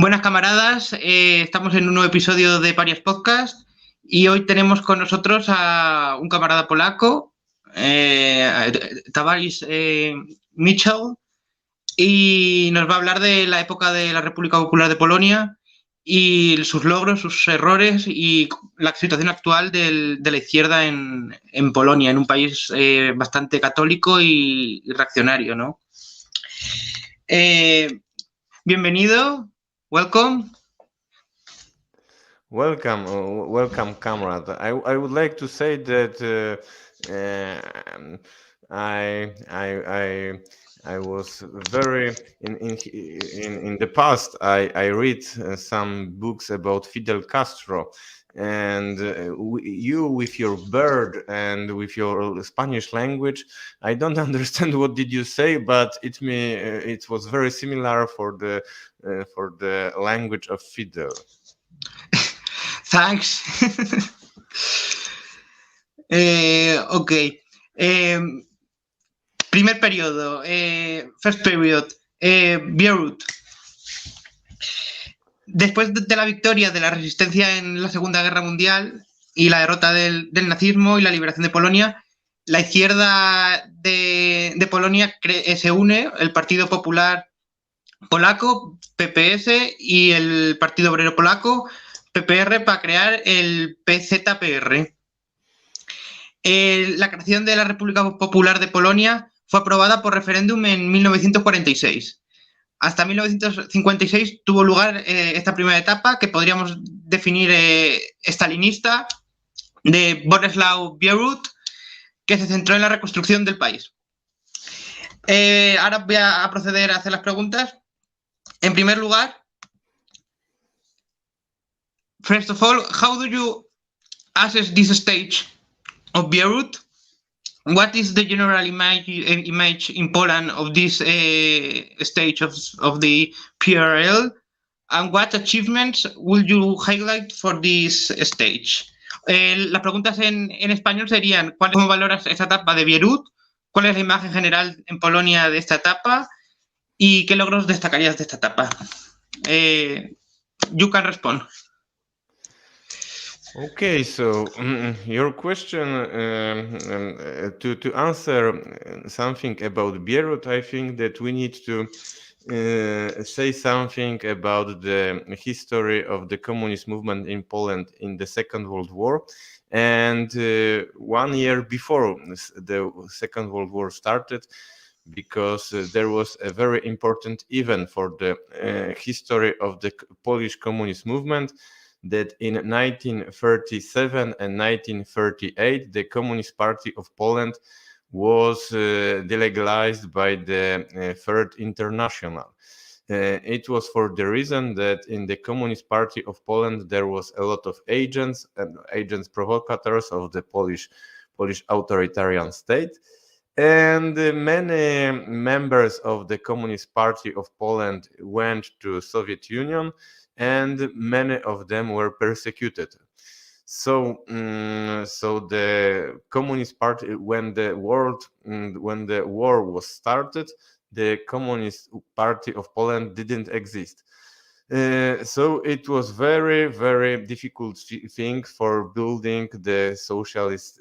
Buenas camaradas, estamos en un nuevo episodio de Varios Podcasts y hoy tenemos con nosotros a un camarada polaco, tendréis Michal, y nos va a hablar de la época de la República Popular de Polonia y sus logros, sus errores y la situación actual de la izquierda en Polonia, en un país bastante católico y reaccionario, ¿no? Bienvenido, welcome. Welcome, comrade. I would like to say that I was very in the past. I read some books about Fidel Castro, and you with your bird and with your Spanish language, I don't understand what did you say, but it was very similar for the language of Fidel. Thanks. Ok. Primer periodo. First period. Beirut. Después de la victoria de la resistencia en la Segunda Guerra Mundial y la derrota del nazismo y la liberación de Polonia, la izquierda de Polonia se une, el Partido Popular Polaco, PPS, y el Partido Obrero Polaco, PPR, para crear el PZPR. La creación de la República Popular de Polonia fue aprobada por referéndum en 1946. Hasta 1956 tuvo lugar esta primera etapa, que podríamos definir estalinista, de Boleslaw Bierut, que se centró en la reconstrucción del país. Ahora voy a proceder a hacer las preguntas. En primer lugar, first of all, how do you assess this stage of Beirut? What is the general image in Poland of this stage of the PRL? And what achievements will you highlight for this stage? Las preguntas en español serían: ¿cómo valoras esta etapa de Beirut? ¿Cuál es la imagen general en Polonia de esta etapa? ¿Y qué logros destacarías de esta etapa? You can respond. Okay, so your question to answer something about Beirut, I think that we need to say something about the history of the communist movement in Poland in the Second World War. And 1 year before the Second World War started, because there was a very important event for the history of the Polish communist movement, that in 1937 and 1938, the Communist Party of Poland was delegalized by the Third International. It was for the reason that in the Communist Party of Poland there was a lot of agents provocateurs of the Polish authoritarian state. And many members of the Communist Party of Poland went to Soviet Union, and many of them were persecuted. So the Communist Party, when the war was started, the Communist Party of Poland didn't exist. So it was very, very difficult thing for building the socialist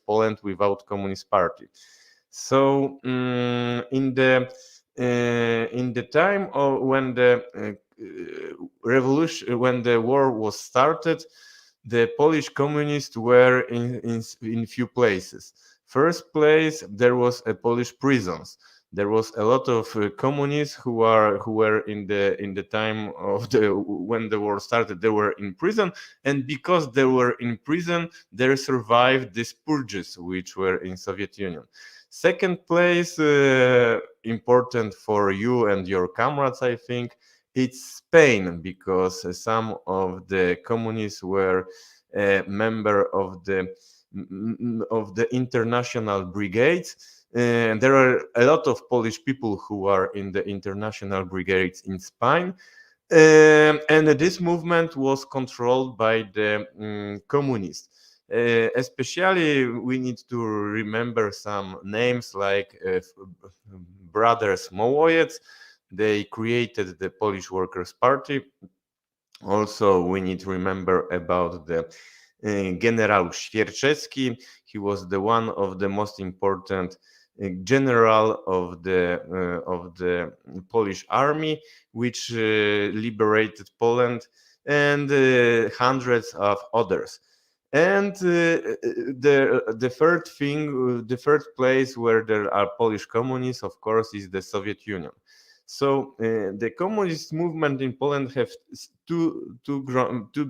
Poland without Communist Party. So in the time of when the revolution, when the war was started, the Polish communists were in few places. First place, there was a Polish prisons. There was a lot of communists who were in the time of when the war started. They were in prison, and because they were in prison, they survived these purges, which were in Soviet Union. Second place, important for you and your comrades, I think, it's Spain, because some of the communists were a member of the international brigades. There are a lot of Polish people who are in the international brigades in Spain. And this movement was controlled by the communists. Especially, we need to remember some names like brothers Mołojec. they created the Polish Workers' Party. Also, we need to remember about the General Świerczewski. He was the one of the most important general of the Polish army, which liberated Poland, and hundreds of others. And the third thing, the third place where there are Polish communists, of course, is the Soviet Union. So the communist movement in Poland have two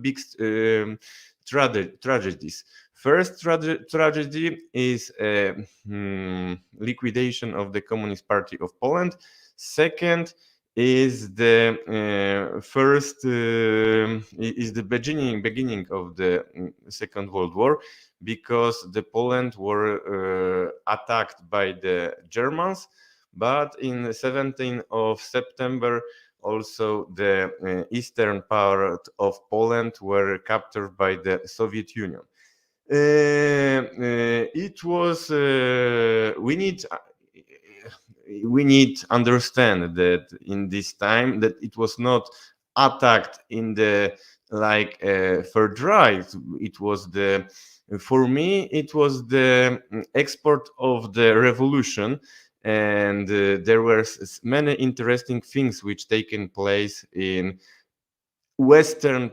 big tragedies. First tragedy is liquidation of the Communist Party of Poland. Second is the is the beginning of the Second World War, because the Poland were attacked by the Germans. But in 17th of September, also the eastern part of Poland were captured by the Soviet Union. It was we need to understand that in this time that it was not attacked in the third right. It was for me it was the export of the revolution. And there were many interesting things which taken place in western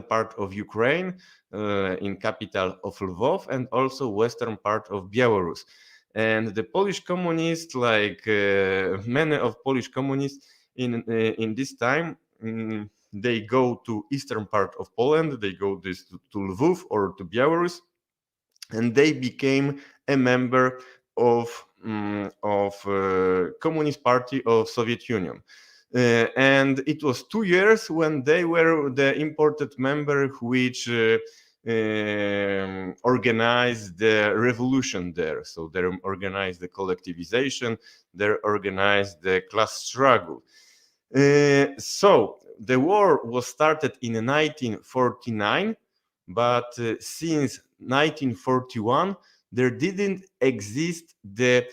part of Ukraine, in capital of Lvov, and also western part of Belarus. And the Polish communists, like many of Polish communists in this time, they go to eastern part of Poland, they go to Lvov or to Belarus, and they became a member of Communist Party of Soviet Union. And it was 2 years when they were the important member which organized the revolution there. So they organized the collectivization, they organized the class struggle. So the war was started in 1949, but since 1941 there didn't exist the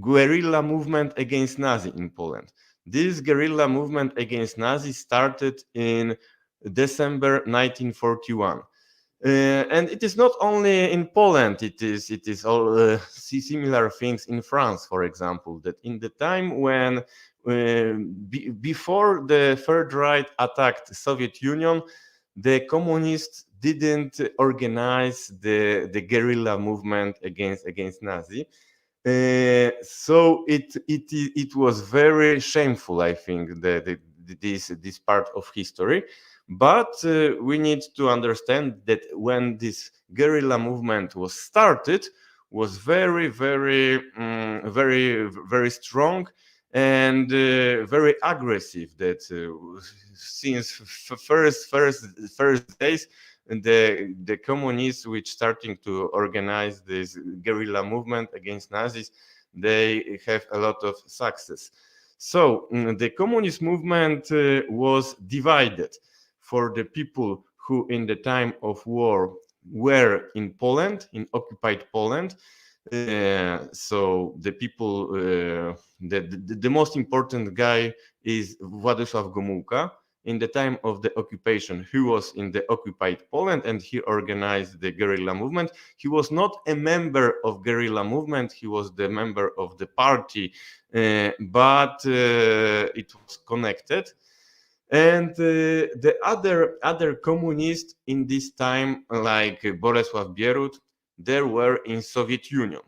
guerrilla movement against Nazi in Poland. This guerrilla movement against Nazi started in December 1941. And it is not only in Poland, it is all similar things in France, for example, that in the time when before the Third Reich attacked the Soviet Union, the communists didn't organize the guerrilla movement against Nazi. So it was very shameful, I think, this part of history. But we need to understand that when this guerrilla movement was started, was very strong and very aggressive. That since first days, the communists which starting to organize this guerrilla movement against Nazis, they have a lot of success. So the communist movement was divided for the people who in the time of war were in Poland, in occupied Poland. So the people, the most important guy is Władysław Gomułka. In the time of the occupation, he was in the occupied Poland and he organized the guerrilla movement. He was not a member of guerrilla movement, he was the member of the party, but it was connected. And the other communists in this time, like Bolesław Bierut, they were in Soviet Union.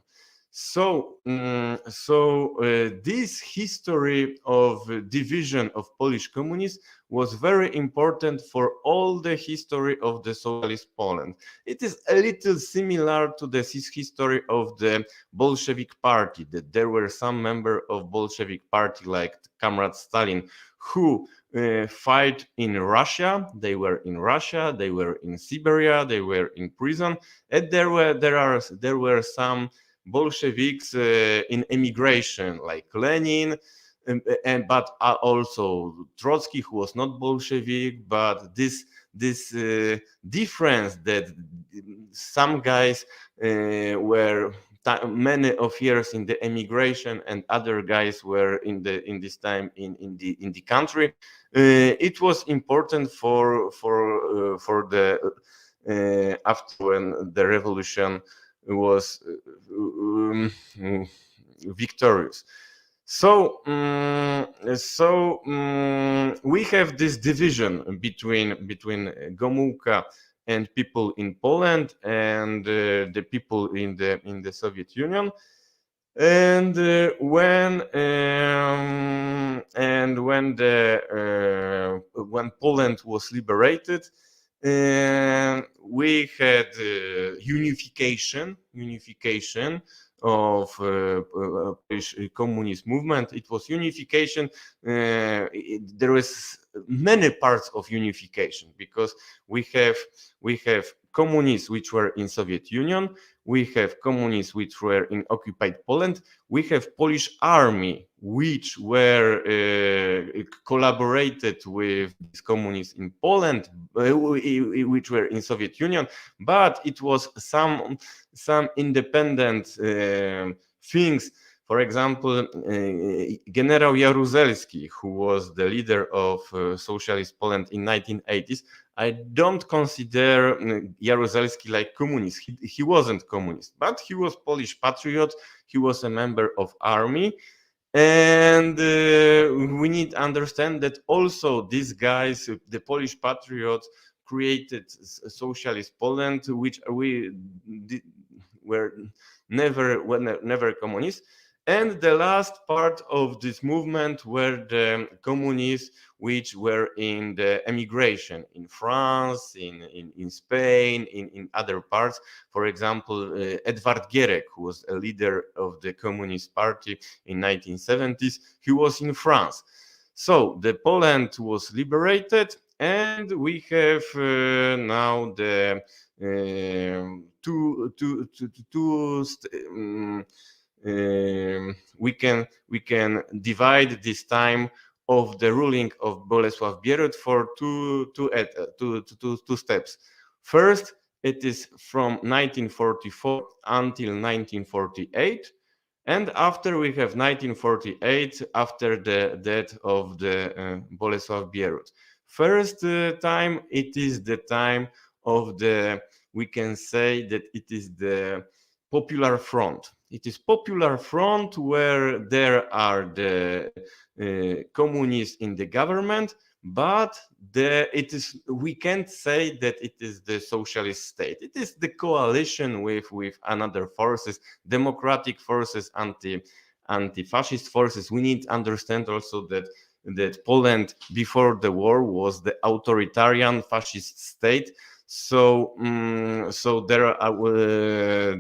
So this history of division of Polish communists was very important for all the history of the socialist Poland. It is a little similar to the history of the Bolshevik party, that there were some members of Bolshevik party like Comrade Stalin who fight in Russia. They were in Russia, they were in Siberia, they were in prison, and there were some Bolsheviks in emigration, like Lenin, but also Trotsky, who was not Bolshevik. But this difference that some guys were many of years in the emigration, and other guys were in this time in the country. It was important for the after when the revolution was victorious. So we have this division between Gomułka and people in Poland and the people in the Soviet Union. And when Poland was liberated, we had unification of Polish communist movement. It was unification. There was many parts of unification, because we have communists which were in Soviet Union, we have communists which were in occupied Poland, we have Polish army which were collaborated with these communists in Poland, which were in Soviet Union, but it was some independent things. For example, General Jaruzelski, who was the leader of socialist Poland in 1980s, I don't consider Jaruzelski like communist. He wasn't communist, but he was Polish patriot. He was a member of army. And we need to understand that also these guys, the Polish patriots, created socialist Poland, which were never communist. And the last part of this movement were the communists which were in the emigration in France, in Spain, in other parts. For example, Edward Gierek, who was a leader of the Communist Party in 1970s, he was in France. So the Poland was liberated, and we have now the we can divide this time of the ruling of Bolesław Bierut for two steps. First, it is from 1944 until 1948, and after we have 1948, after the death of the Bolesław Bierut. First time, it is the time of we can say that it is the Popular Front. It is Popular Front where there are the communists in the government, but we can't say that it is the socialist state. It is the coalition with another forces, democratic forces, anti-fascist forces. We need to understand also that Poland before the war was the authoritarian fascist state. So there are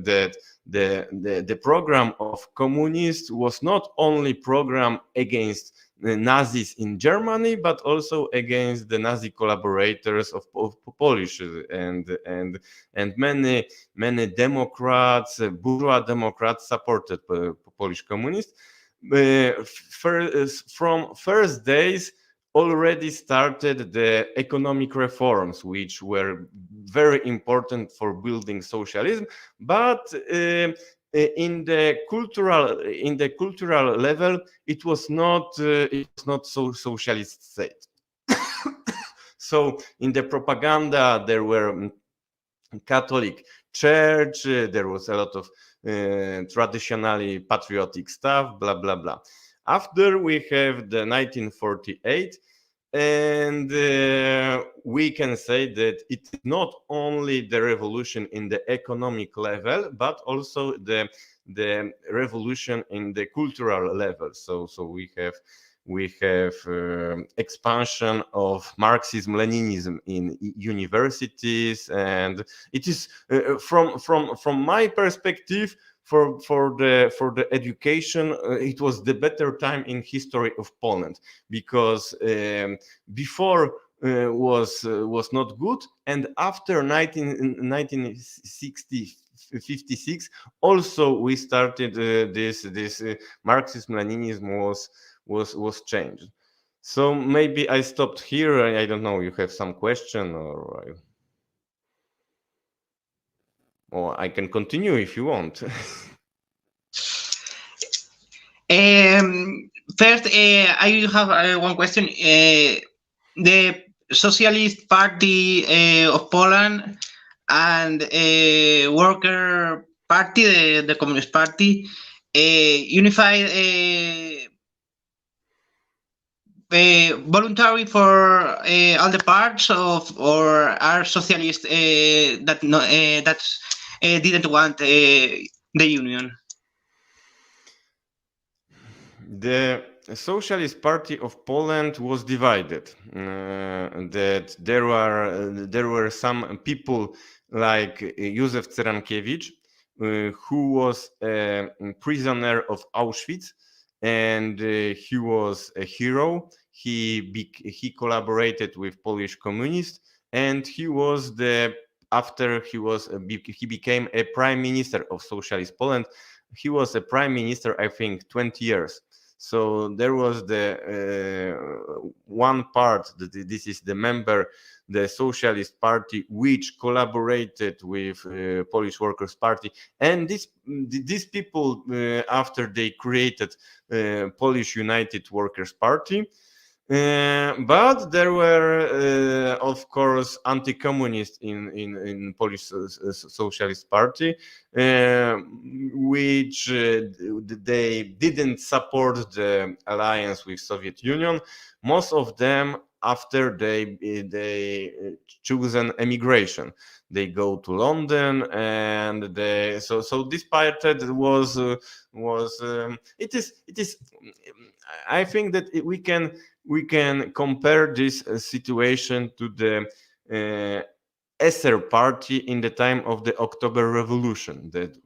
that the program of communists was not only program against the Nazis in Germany, but also against the Nazi collaborators of Polish and many Democrats, bourgeois Democrats supported Polish communists. From first days already started the economic reforms, which were very important for building socialism, but in the cultural level, it was not so socialist state. So in the propaganda, there were Catholic Church, there was a lot of traditionally patriotic stuff, blah blah blah. After we have the 1948, and we can say that it is not only the revolution in the economic level, but also the revolution in the cultural level. So we have expansion of Marxism-Leninism in universities, and it is from my perspective, for the education, it was the better time in history of Poland, because before was not good, and after 1956 also we started this Marxism-Leninism was changed. So maybe I stopped here. I don't know. You have some question, or I can continue if you want. First, I have one question. The Socialist Party of Poland and Worker Party, the Communist Party, unified voluntary for all the parts of, or are socialist that no, didn't want the union? The Socialist Party of Poland was divided. That there were some people like Józef Cerankiewicz, who was a prisoner of Auschwitz, and he was a hero. He collaborated with Polish communists, and he was after he became a prime minister of Socialist Poland. He was a prime minister, I think, 20 years. So there was the one part that this is the member, the Socialist Party, which collaborated with Polish Workers' Party, and these people, after they created Polish United Workers' Party. But there were, of course, anti-communists in Polish Socialist Party, which they didn't support the alliance with Soviet Union. Most of them, after they choose an emigration, they go to London, and so this party was it is. I think that we can compare this situation to the SR party in the time of the October Revolution. That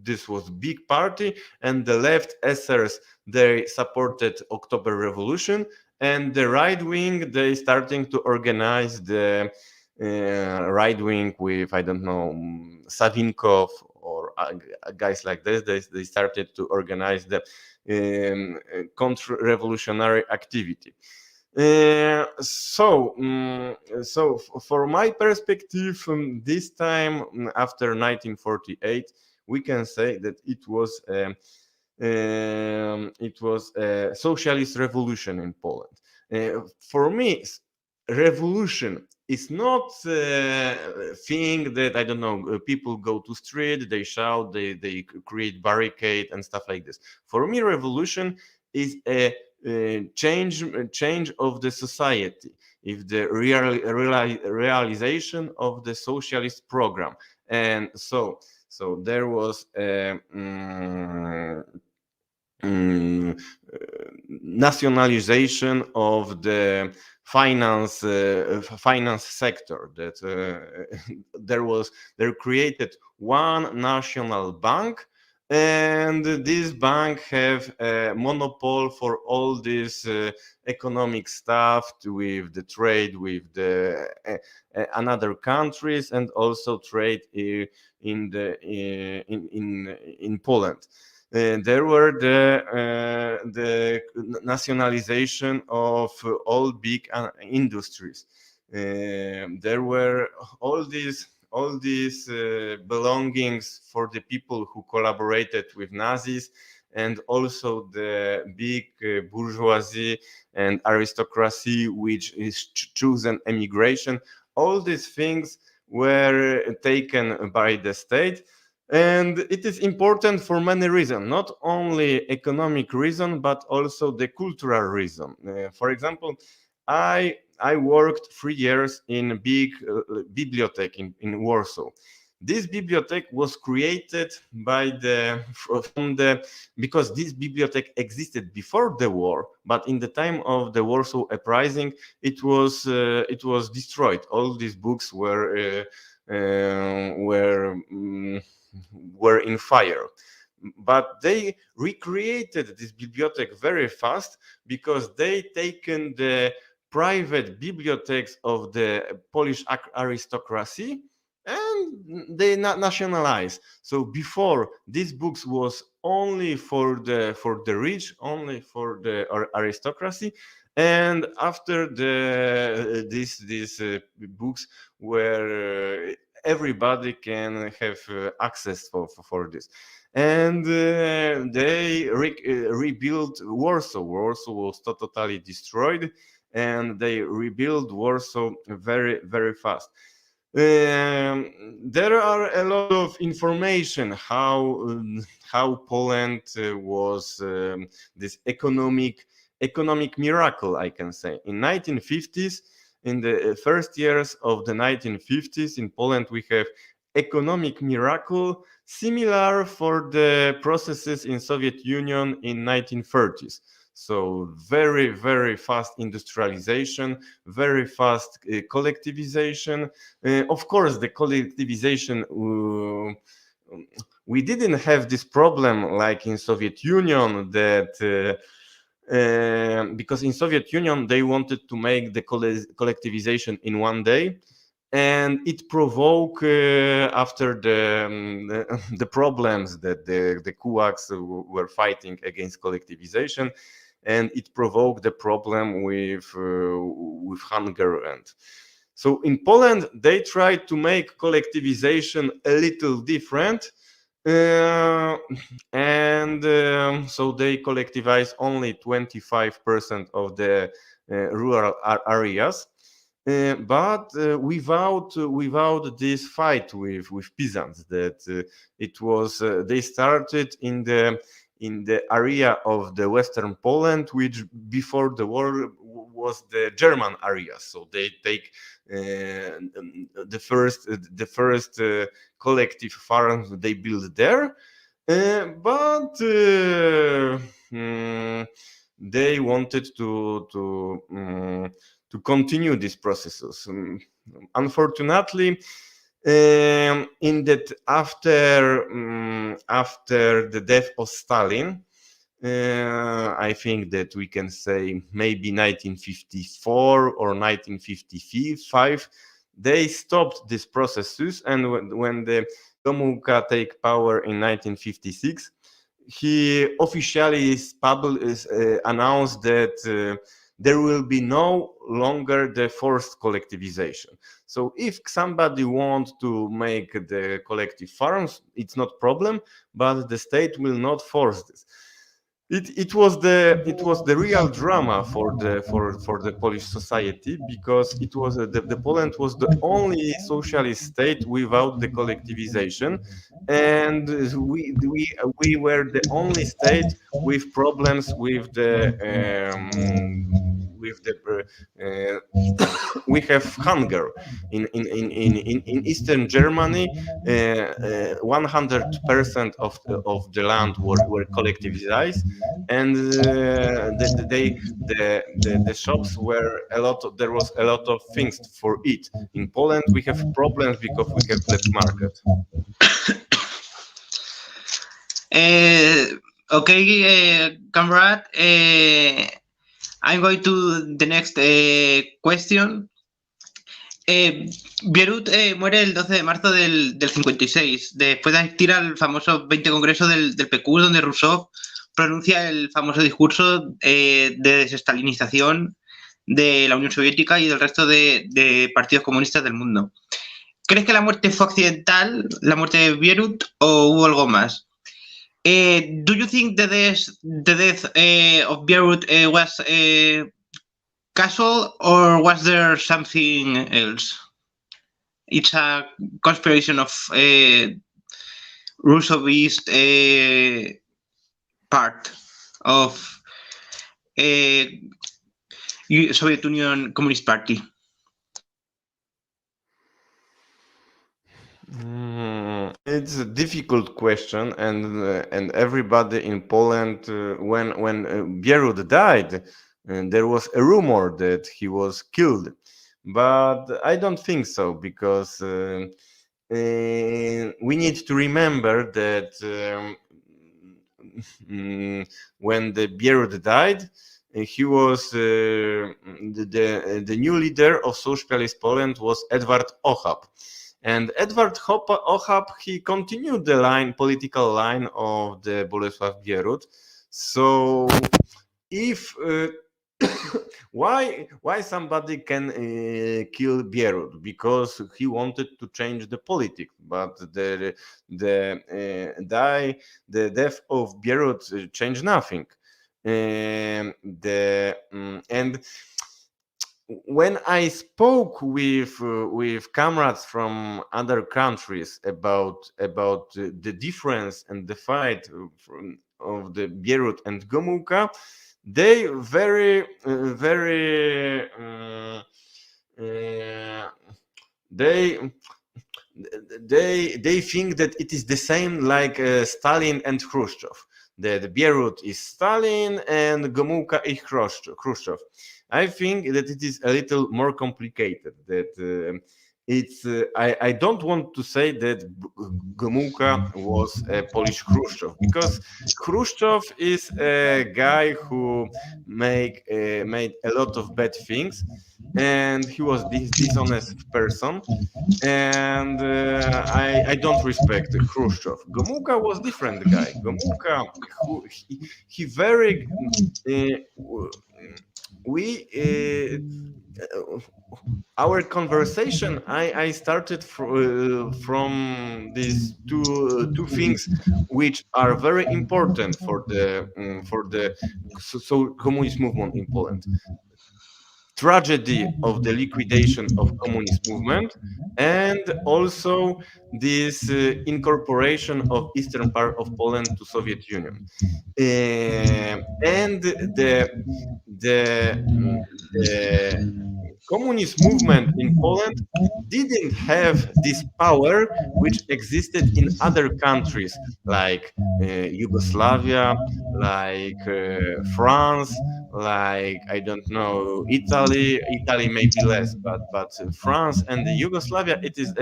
this was big party, and the left SRs, they supported October Revolution, and the right wing, they starting to organize the right wing with, I don't know, Savinkov or guys like this. They started to organize the counter-revolutionary activity. So for my perspective, this time after 1948, we can say that it was a socialist revolution in Poland. For me, revolution is not a thing that, I don't know, people go to street, they shout, they create barricade and stuff like this. For me, revolution is a change of the society, if the realization of the socialist program. And so there was a nationalization of the finance sector, that there created one national bank, and this bank have a monopoly for all this economic stuff with the trade with the another countries, and also trade in Poland. There were the nationalization of all big industries. There were all these belongings for the people who collaborated with Nazis, and also the big bourgeoisie and aristocracy, which is chosen emigration. All these things were taken by the state. And it is important for many reasons, not only economic reason, but also the cultural reason. For example, I worked 3 years in a big bibliothèque in Warsaw. This bibliothèque was created because this bibliothèque existed before the war, but in the time of the Warsaw Uprising, it was destroyed. All these books were in fire. But they recreated this bibliothèque very fast, because they taken the private bibliothèques of the Polish aristocracy and they nationalized. So before, these books was only for the rich, only for the aristocracy, and after these books were everybody can have access for this. And they rebuilt Warsaw. Warsaw was totally destroyed, and they rebuilt Warsaw very, very fast. There are a lot of information how Poland was this economic miracle, I can say. In 1950s, in the first years of the 1950s in Poland, we have economic miracle similar for the processes in Soviet Union in 1930s. So very, very fast industrialization, very fast collectivization. Of course, the collectivization, we didn't have this problem like in Soviet Union that because in Soviet Union they wanted to make the collectivization in one day, and it provoked after the problems that the kulaks were fighting against collectivization, and it provoked the problem with hunger. And so in Poland they tried to make collectivization a little different. So they collectivized only 25% of the rural areas, but without this fight with peasants. That it was they started in the area of the Western Poland, which before the war was the German area. So they take the first collective farms they built there, but they wanted to continue these processes. Unfortunately, in that after the death of Stalin, I think that we can say maybe 1954 or 1955, they stopped these processes. And when the Gomułka take power in 1956, he officially announced that there will be no longer the forced collectivization. So if somebody wants to make the collective farms, it's not problem, but the state will not force this. It was the real drama for the Polish society, because it was the Poland was the only socialist state without the collectivization, and we were the only state with problems with the we have hunger in Eastern Germany. 100% of the land were collectivized, and the shops were there was a lot of things for eat. In Poland we have problems because we have black market. Okay, comrade. I'm going to the next question. Bierut muere el 12 de marzo del 56, después de asistir al famoso 20 Congreso del PQ, donde Rousseau pronuncia el famoso discurso de desestalinización de la Unión Soviética y del resto de partidos comunistas del mundo. ¿Crees que la muerte fue accidental, la muerte de Bierut, o hubo algo más? Do you think the death of Bierut was casual, or was there something else? It's a conspiration of Rousseauist part of Soviet Union Communist Party. It's a difficult question, and everybody in Poland, when Bierut died, there was a rumor that he was killed, but I don't think so, because we need to remember that when the Bierut died, he was the new leader of Socialist Poland was Edward Ochap. And Edward Ochap, he continued the political line of the Bolesław Bierut. So if Why somebody can kill Bierut? Because he wanted to change the politics, but the death of Bierut changed nothing. And when I spoke with comrades from other countries about the difference and the fight of the Bierut and Gomułka, they they think that it is the same like Stalin and Khrushchev. The Bierut is Stalin and Gomułka is Khrushchev. I think that it is a little more complicated. That it's I don't want to say that Gomułka was a Polish Khrushchev, because Khrushchev is a guy who made a lot of bad things, and he was this dishonest person, and I don't respect Khrushchev. Gomułka was different guy. Gomułka, he very our conversation, I started from these two things which are very important for the communist movement in Poland: tragedy of the liquidation of communist movement, and also this incorporation of eastern part of Poland to Soviet Union. And the communist movement in Poland didn't have this power which existed in other countries like Yugoslavia, like France, like, I don't know, Italy maybe less, but France and Yugoslavia, it is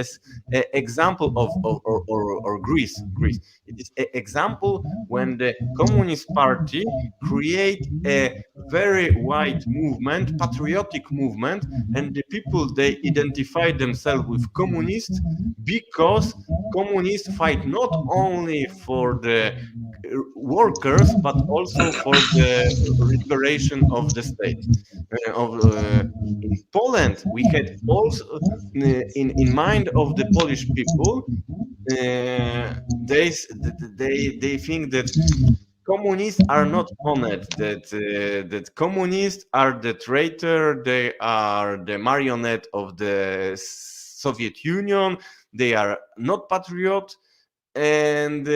an example of or Greece. It is an example when the Communist Party create a very wide movement, patriotic movement, and the people, they identify themselves with communists because communists fight not only for the workers but also for the liberation of the state. In Poland, we had also in mind of the Polish people, they think that communists are not honest, that communists are the traitor, they are the marionette of the Soviet Union, they are not patriot, and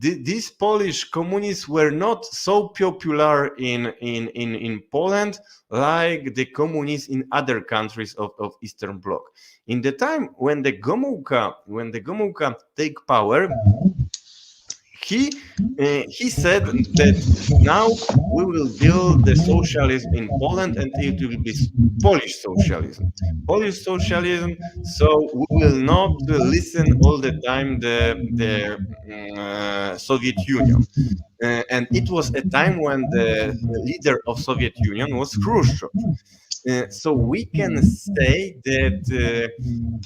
these Polish communists were not so popular in Poland like the communists in other countries of Eastern Bloc. In the time when the Gomułka take power, he said that now we will build the socialism in Poland, and it will be Polish socialism. So we will not listen all the time the Soviet Union. And it was a time when the leader of Soviet Union was Khrushchev. So we can say that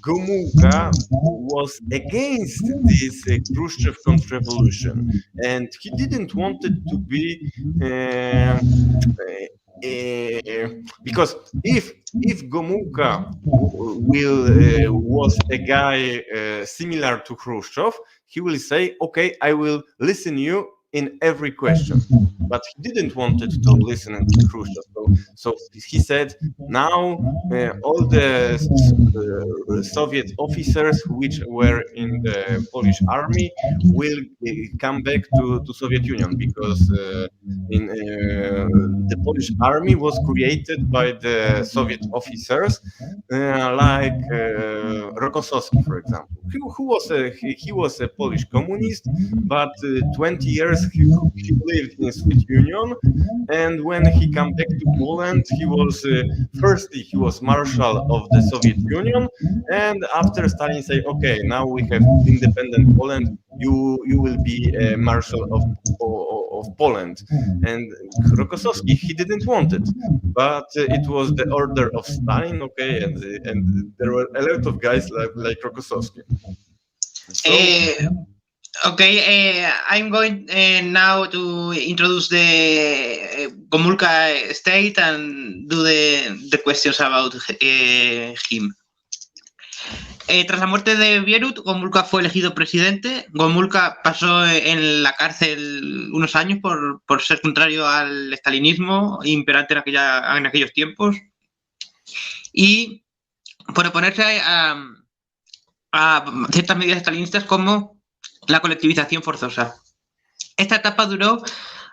Gomułka was against this Khrushchev contra-revolution, and he didn't want it to be because if Gomułka was a guy similar to Khrushchev, he will say, okay, I will listen you in every question, but he didn't want it to listen to Khrushchev. So he said, now all the Soviet officers which were in the Polish army will come back to Soviet Union, because the Polish army was created by the Soviet officers, like Rokossowski, for example, he was a Polish communist, but 20 years he lived in Soviet Union, and when he came back to Poland, he was firstly he was marshal of the Soviet Union, and after Stalin said, okay, now we have independent Poland, you will be a marshal of Poland. And Rokossowski, he didn't want it, but it was the order of Stalin, okay, and there were a lot of guys like Rokossowski. So, Okay, I'm going now to introduce the Gomulka state and do the questions about him. Tras la muerte de Bierut, Gomulka fue elegido presidente. Gomulka pasó en la cárcel unos años por ser contrario al estalinismo imperante en aquellos tiempos y por oponerse a ciertas medidas estalinistas como la colectivización forzosa. Esta etapa duró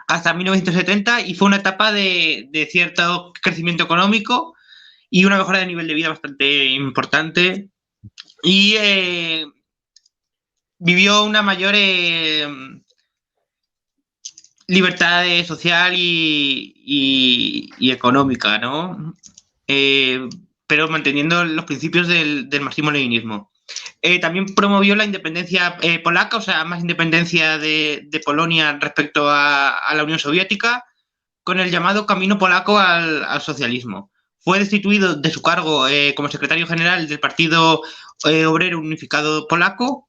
hasta 1970 y fue una etapa de cierto crecimiento económico y una mejora de nivel de vida bastante importante. Y vivió una mayor libertad social y económica, ¿no? Pero manteniendo los principios del marxismo-leninismo. También promovió la independencia polaca, o sea, más independencia de Polonia respecto a la Unión Soviética, con el llamado camino polaco al socialismo. Fue destituido de su cargo como secretario general del Partido Obrero Unificado Polaco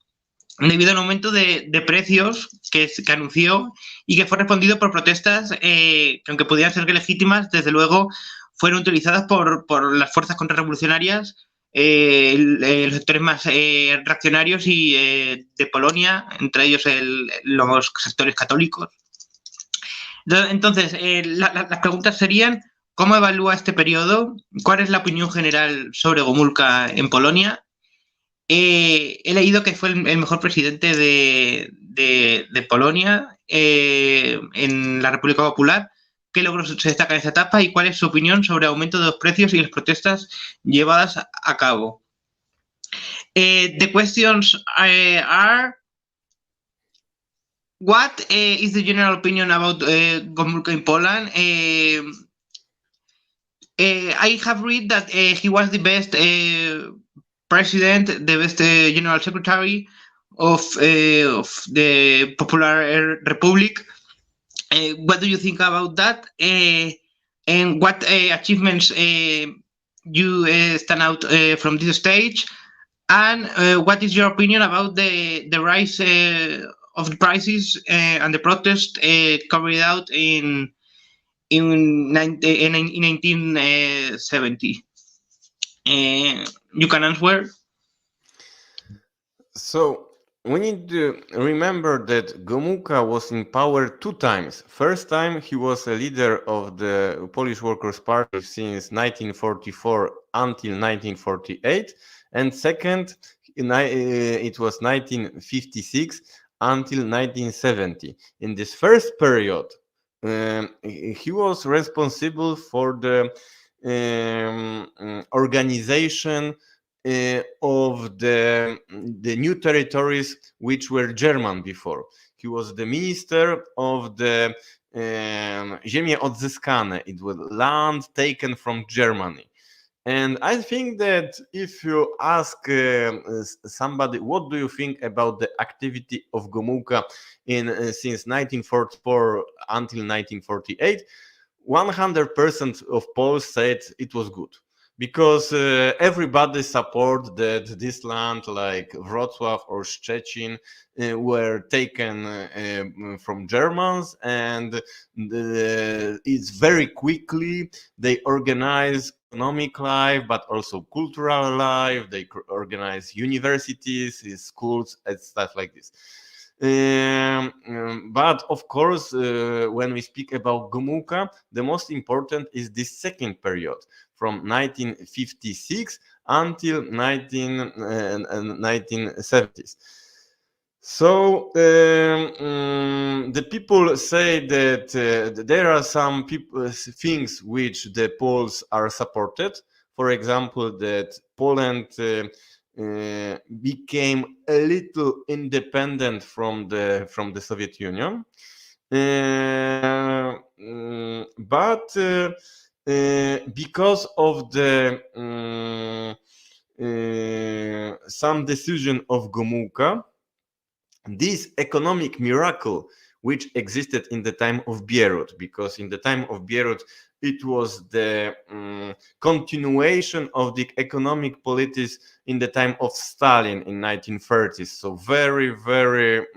debido a un aumento de precios que anunció y que fue respondido por protestas que, aunque podían ser legítimas, desde luego fueron utilizadas por las fuerzas contrarrevolucionarias, los sectores más reaccionarios y de Polonia, entre ellos los sectores católicos. Entonces, las preguntas serían: ¿cómo evalúa este periodo? ¿Cuál es la opinión general sobre Gomulka en Polonia? He leído que fue el mejor presidente de Polonia en la República Popular. ¿Qué logros se destaca en esta etapa y cuál es su opinión sobre el aumento de los precios y las protestas llevadas a cabo? The questions are: what is the general opinion about Gomulka in Poland? I have read that he was the best president, the best general secretary of the Popular Republic. What do you think about that? And what achievements you stand out from this stage? And what is your opinion about the rise of the prices and the protest carried out in 1970? You can answer. So we need to remember that Gomulka was in power 2 times. First time he was a leader of the Polish Workers' Party since 1944 until 1948, and second it was 1956 until 1970. In this first period, he was responsible for the organization of the new territories which were German before. He was the minister of the Ziemie odzyskane. It was land taken from Germany. And I think that if you ask somebody, what do you think about the activity of Gomulka since 1944 until 1948, 100% of Poles said it was good. Because everybody support that this land like Wrocław or Szczecin were taken from Germans, and it's very quickly they organize economic life but also cultural life. They organize universities, schools, and stuff like this. But of course, when we speak about Gomulka, the most important is this second period from 1956 until 1970s. So the people say that there are some things which the Poles are supported. For example, that Poland became a little independent from the Soviet Union, but because of the some decision of Gomulka, this economic miracle which existed in the time of Bierut, because in the time of Bierut it was the continuation of the economic politics in the time of Stalin in 1930s. So very, very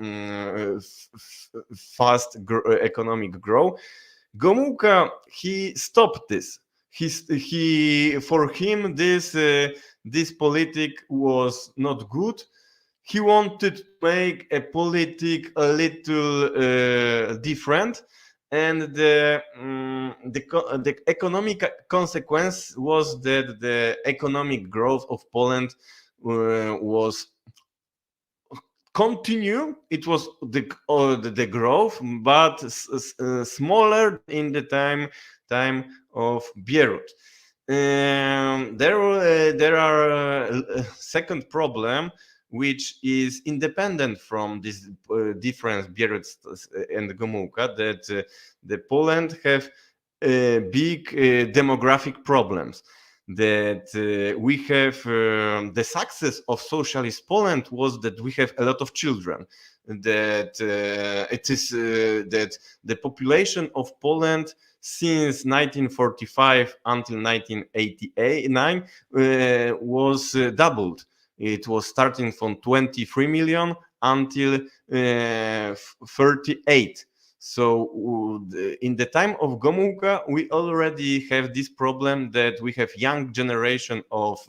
fast economic growth. Gomułka, he stopped this. For him, this politic was not good. He wanted to make a politic a little different, and the economic consequence was that the economic growth of Poland was continue. It was the growth, but smaller in the time of Bierut. There are second problem, which is independent from this difference Bierut and Gomułka, that the Poland have big demographic problems. That we have the success of socialist Poland was that we have a lot of children. That it is that the population of Poland since 1945 until 1989 was doubled. It was starting from 23 million until 38. So in the time of Gomułka, we already have this problem that we have young generation of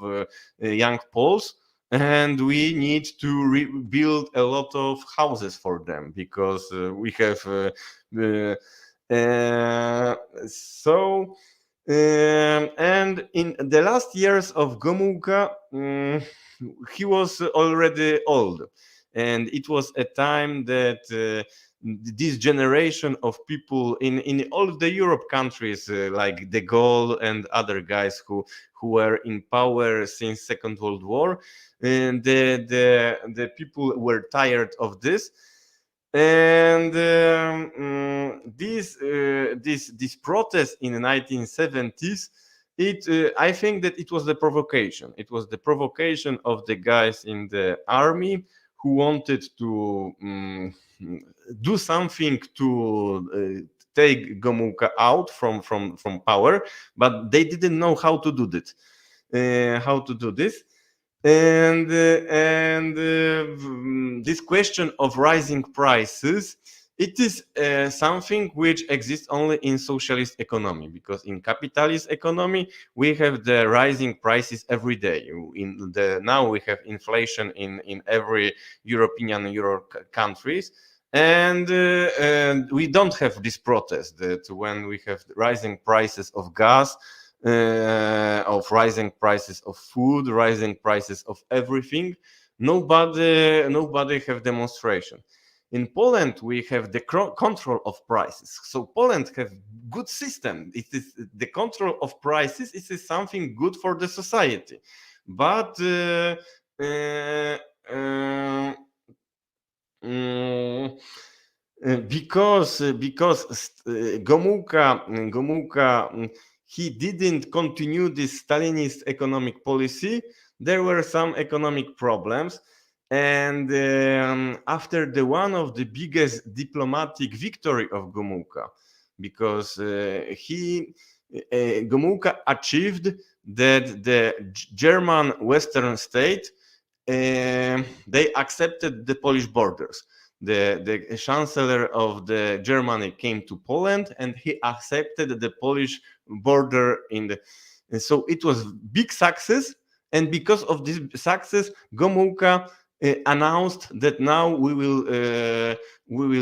young Poles, and we need to rebuild a lot of houses for them, because we have and in the last years of Gomułka, he was already old, and it was a time that this generation of people in all the Europe countries, like De Gaulle and other guys who were in power since Second World War, and the people were tired of this. And this protest in the 1970s, I think that it was the provocation. It was the provocation of the guys in the army who wanted to do something to take Gomułka out from power, but they didn't know how to do this. And this question of rising prices, it is something which exists only in socialist economy, because in capitalist economy we have the rising prices every day. Now we have inflation in every European Euro countries, and we don't have this protest that when we have rising prices of gas, of rising prices of food, rising prices of everything, nobody have demonstration. In Poland, we have the control of prices. So Poland have good system. It is the control of prices. It is something good for the society, but because Gomułka he didn't continue this Stalinist economic policy, there were some economic problems. And after the one of the biggest diplomatic victory of Gomułka, because Gomułka achieved that the German Western state, they accepted the Polish borders. The chancellor of the Germany came to Poland, and he accepted the Polish border so it was big success. And because of this success, Gomułka announced that now we will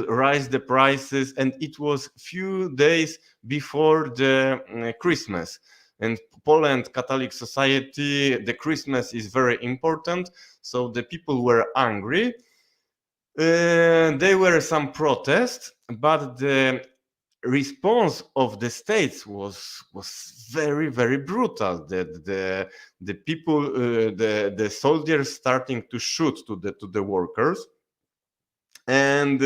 rise the prices, and it was few days before the Christmas. And Poland Catholic society, the Christmas is very important, so the people were angry. There were some protests, but the response of the states was very, very brutal. That the people, the soldiers, starting to shoot to the workers, and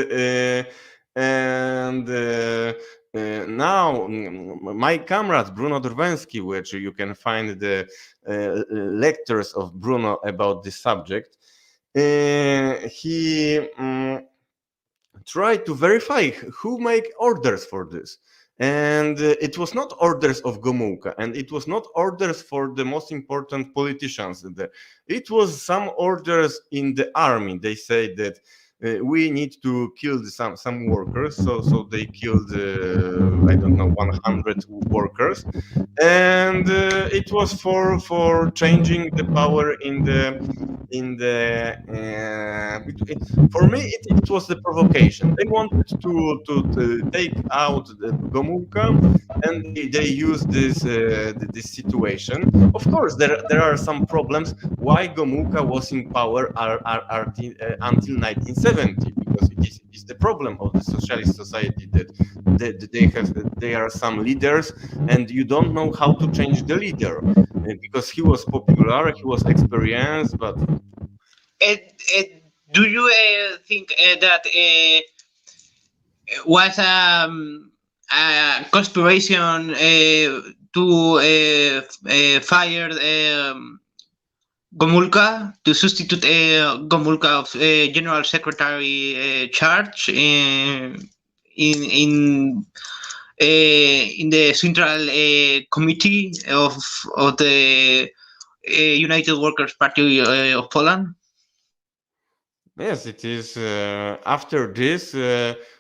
now my comrade Bruno Drwęski, which you can find the lectures of Bruno about this subject, he tried to verify who make orders for this. And it was not orders of Gomułka, and it was not orders for the most important politicians. It was some orders in the army. They say that we need to kill some workers, so they killed I don't know 100 workers, and it was for changing the power in the for me it was the provocation. They wanted to take out the Gomułka, and they used this situation. Of course, there are some problems why Gomułka was in power until 1970, because it is the problem of the socialist society that they are some leaders and you don't know how to change the leader, because he was popular, he was experienced, but do you think that was a conspiration to fire Gomułka, to substitute Gomułka of General Secretary charge in the Central Committee of the United Workers' Party of Poland? yes, it is. After this,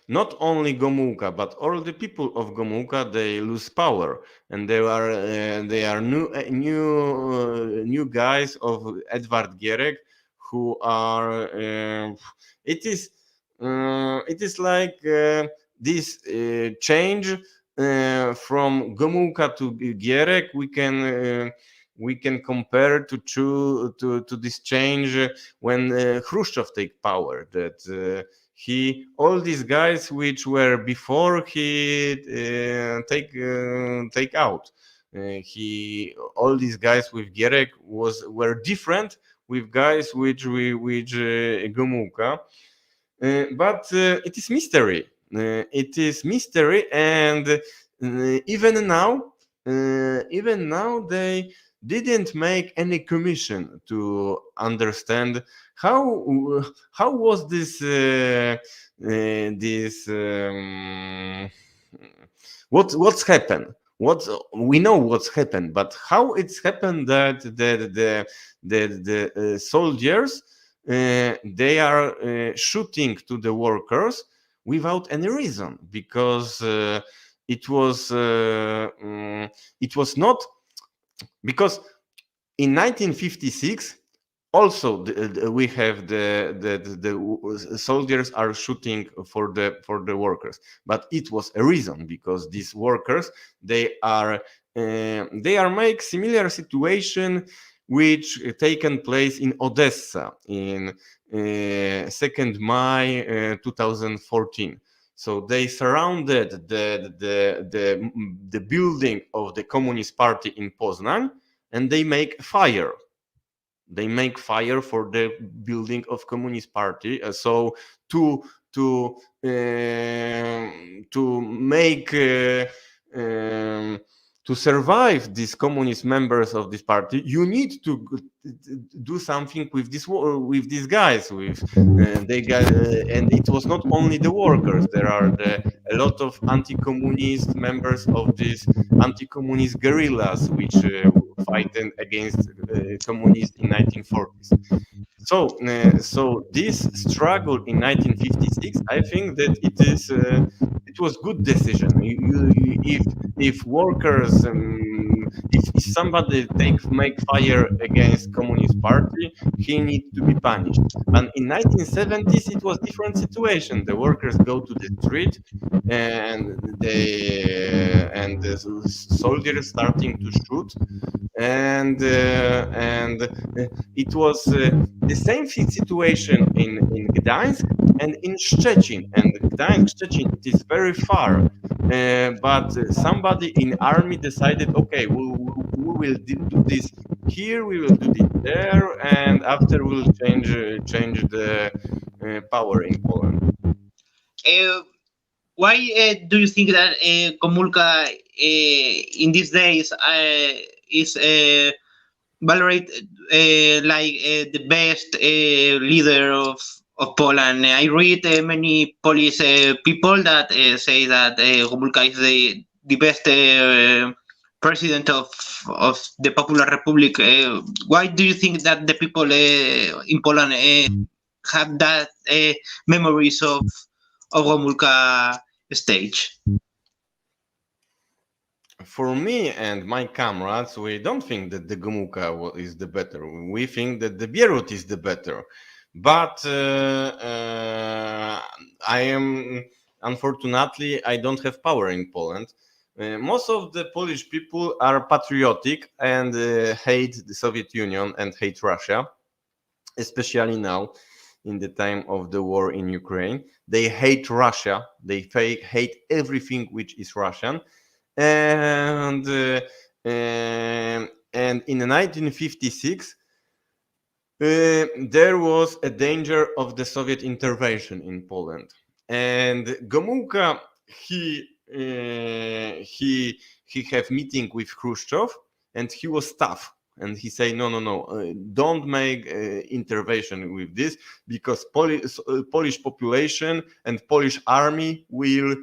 not only Gomułka, but all the people of Gomułka, they lose power, and they are new guys of Edward Gierek, who are. It is like this change from Gomułka to Gierek. We can compare to this change when Khrushchev take power. That all these guys which were before he take out. All these guys with Gierek were different with guys which Gomułka. But it is mystery. It is mystery, and even now they didn't make any commission to understand how was this what's happened. We know what's happened, but how it's happened that the soldiers they are shooting to the workers without any reason, because it was not. Because in 1956, also we have the soldiers are shooting for the workers, but it was a reason, because these workers they are make similar situation which taken place in Odessa in 2nd May 2014. So they surrounded the building of the Communist Party in Poznań, and they make fire. They make fire for the building of Communist Party. So to make to survive these communist members of this party, you need to do something with these guys. And it was not only the workers. There are a lot of anti-communist members of these anti-communist guerrillas which fighting against communists in 1940s. So this struggle in 1956, I think that it was good decision. If workers, if somebody make fire against Communist Party, he needs to be punished. And in 1970s, it was different situation. The workers go to the street, and the soldiers starting to shoot, and it was the same situation in Gdańsk and in Szczecin. And Gdańsk, Szczecin, it is very far, but somebody in army decided, okay, we will do this here, we will do it there, and after we'll change the power in Poland. Why do you think that Gomułka in these days is valued like the best leader of Poland? I read many Polish people that say that Gomułka is the best president of the Popular Republic. Why do you think that the people in Poland have that memories of Gomulka stage? For me and my comrades, we don't think that the Gomulka is the better. We think that the Bierut is the better. But unfortunately, I don't have power in Poland. Most of the Polish people are patriotic and hate the Soviet Union and hate Russia, especially now in the time of the war in Ukraine. They hate Russia. They hate everything which is Russian. And in 1956, there was a danger of the Soviet intervention in Poland, and Gomulka he have meeting with Khrushchev, and he was tough, and he say no, don't make intervention with this, because Polish population and Polish army will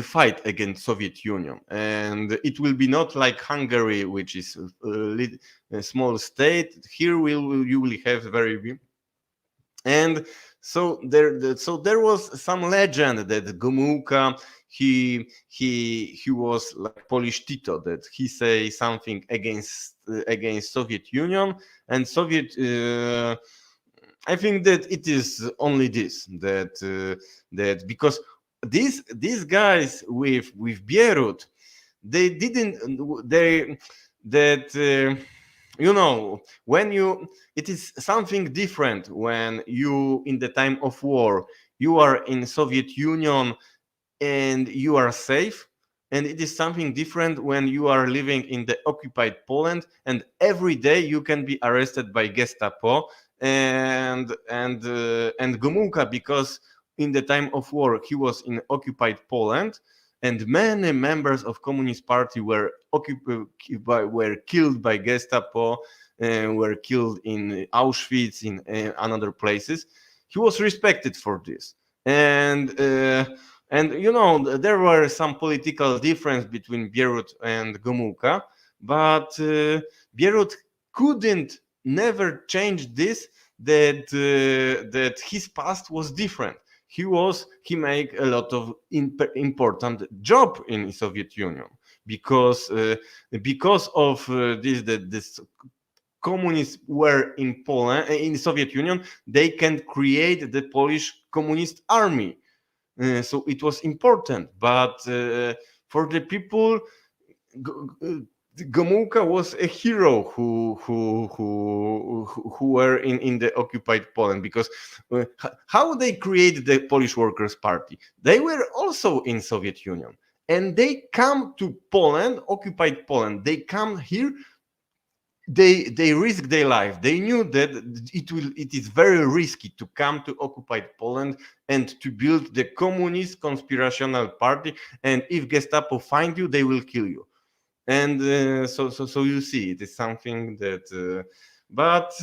fight against Soviet Union, and it will be not like Hungary, which is a small state. Here you will have very big. And so there was some legend that Gomulka he was like Polish Tito, that he say something against Soviet Union and Soviet. I think that it is only this, that because these guys with Bierut, it is something different when you, in the time of war, you are in Soviet Union and you are safe, and it is something different when you are living in the occupied Poland and every day you can be arrested by Gestapo and Gomulka, because in the time of war he was in occupied Poland, and many members of Communist Party were killed by Gestapo, were killed in Auschwitz, in other places. He was respected for this, and there were some political difference between Bierut and Gomulka, but Bierut couldn't never change this, that his past was different. He made a lot of important job in Soviet Union, because of this communists were in Poland, in Soviet Union. They can create the Polish Communist Army, so it was important. But for the people, Gomulka was a hero who were in the occupied Poland, because how they created the Polish Workers' Party? They were also in Soviet Union, and they come to Poland, occupied Poland. They come here. They risk their life. They knew that it is very risky to come to occupied Poland and to build the communist conspirational party. And if Gestapo find you, they will kill you. And so you see, it is something that. But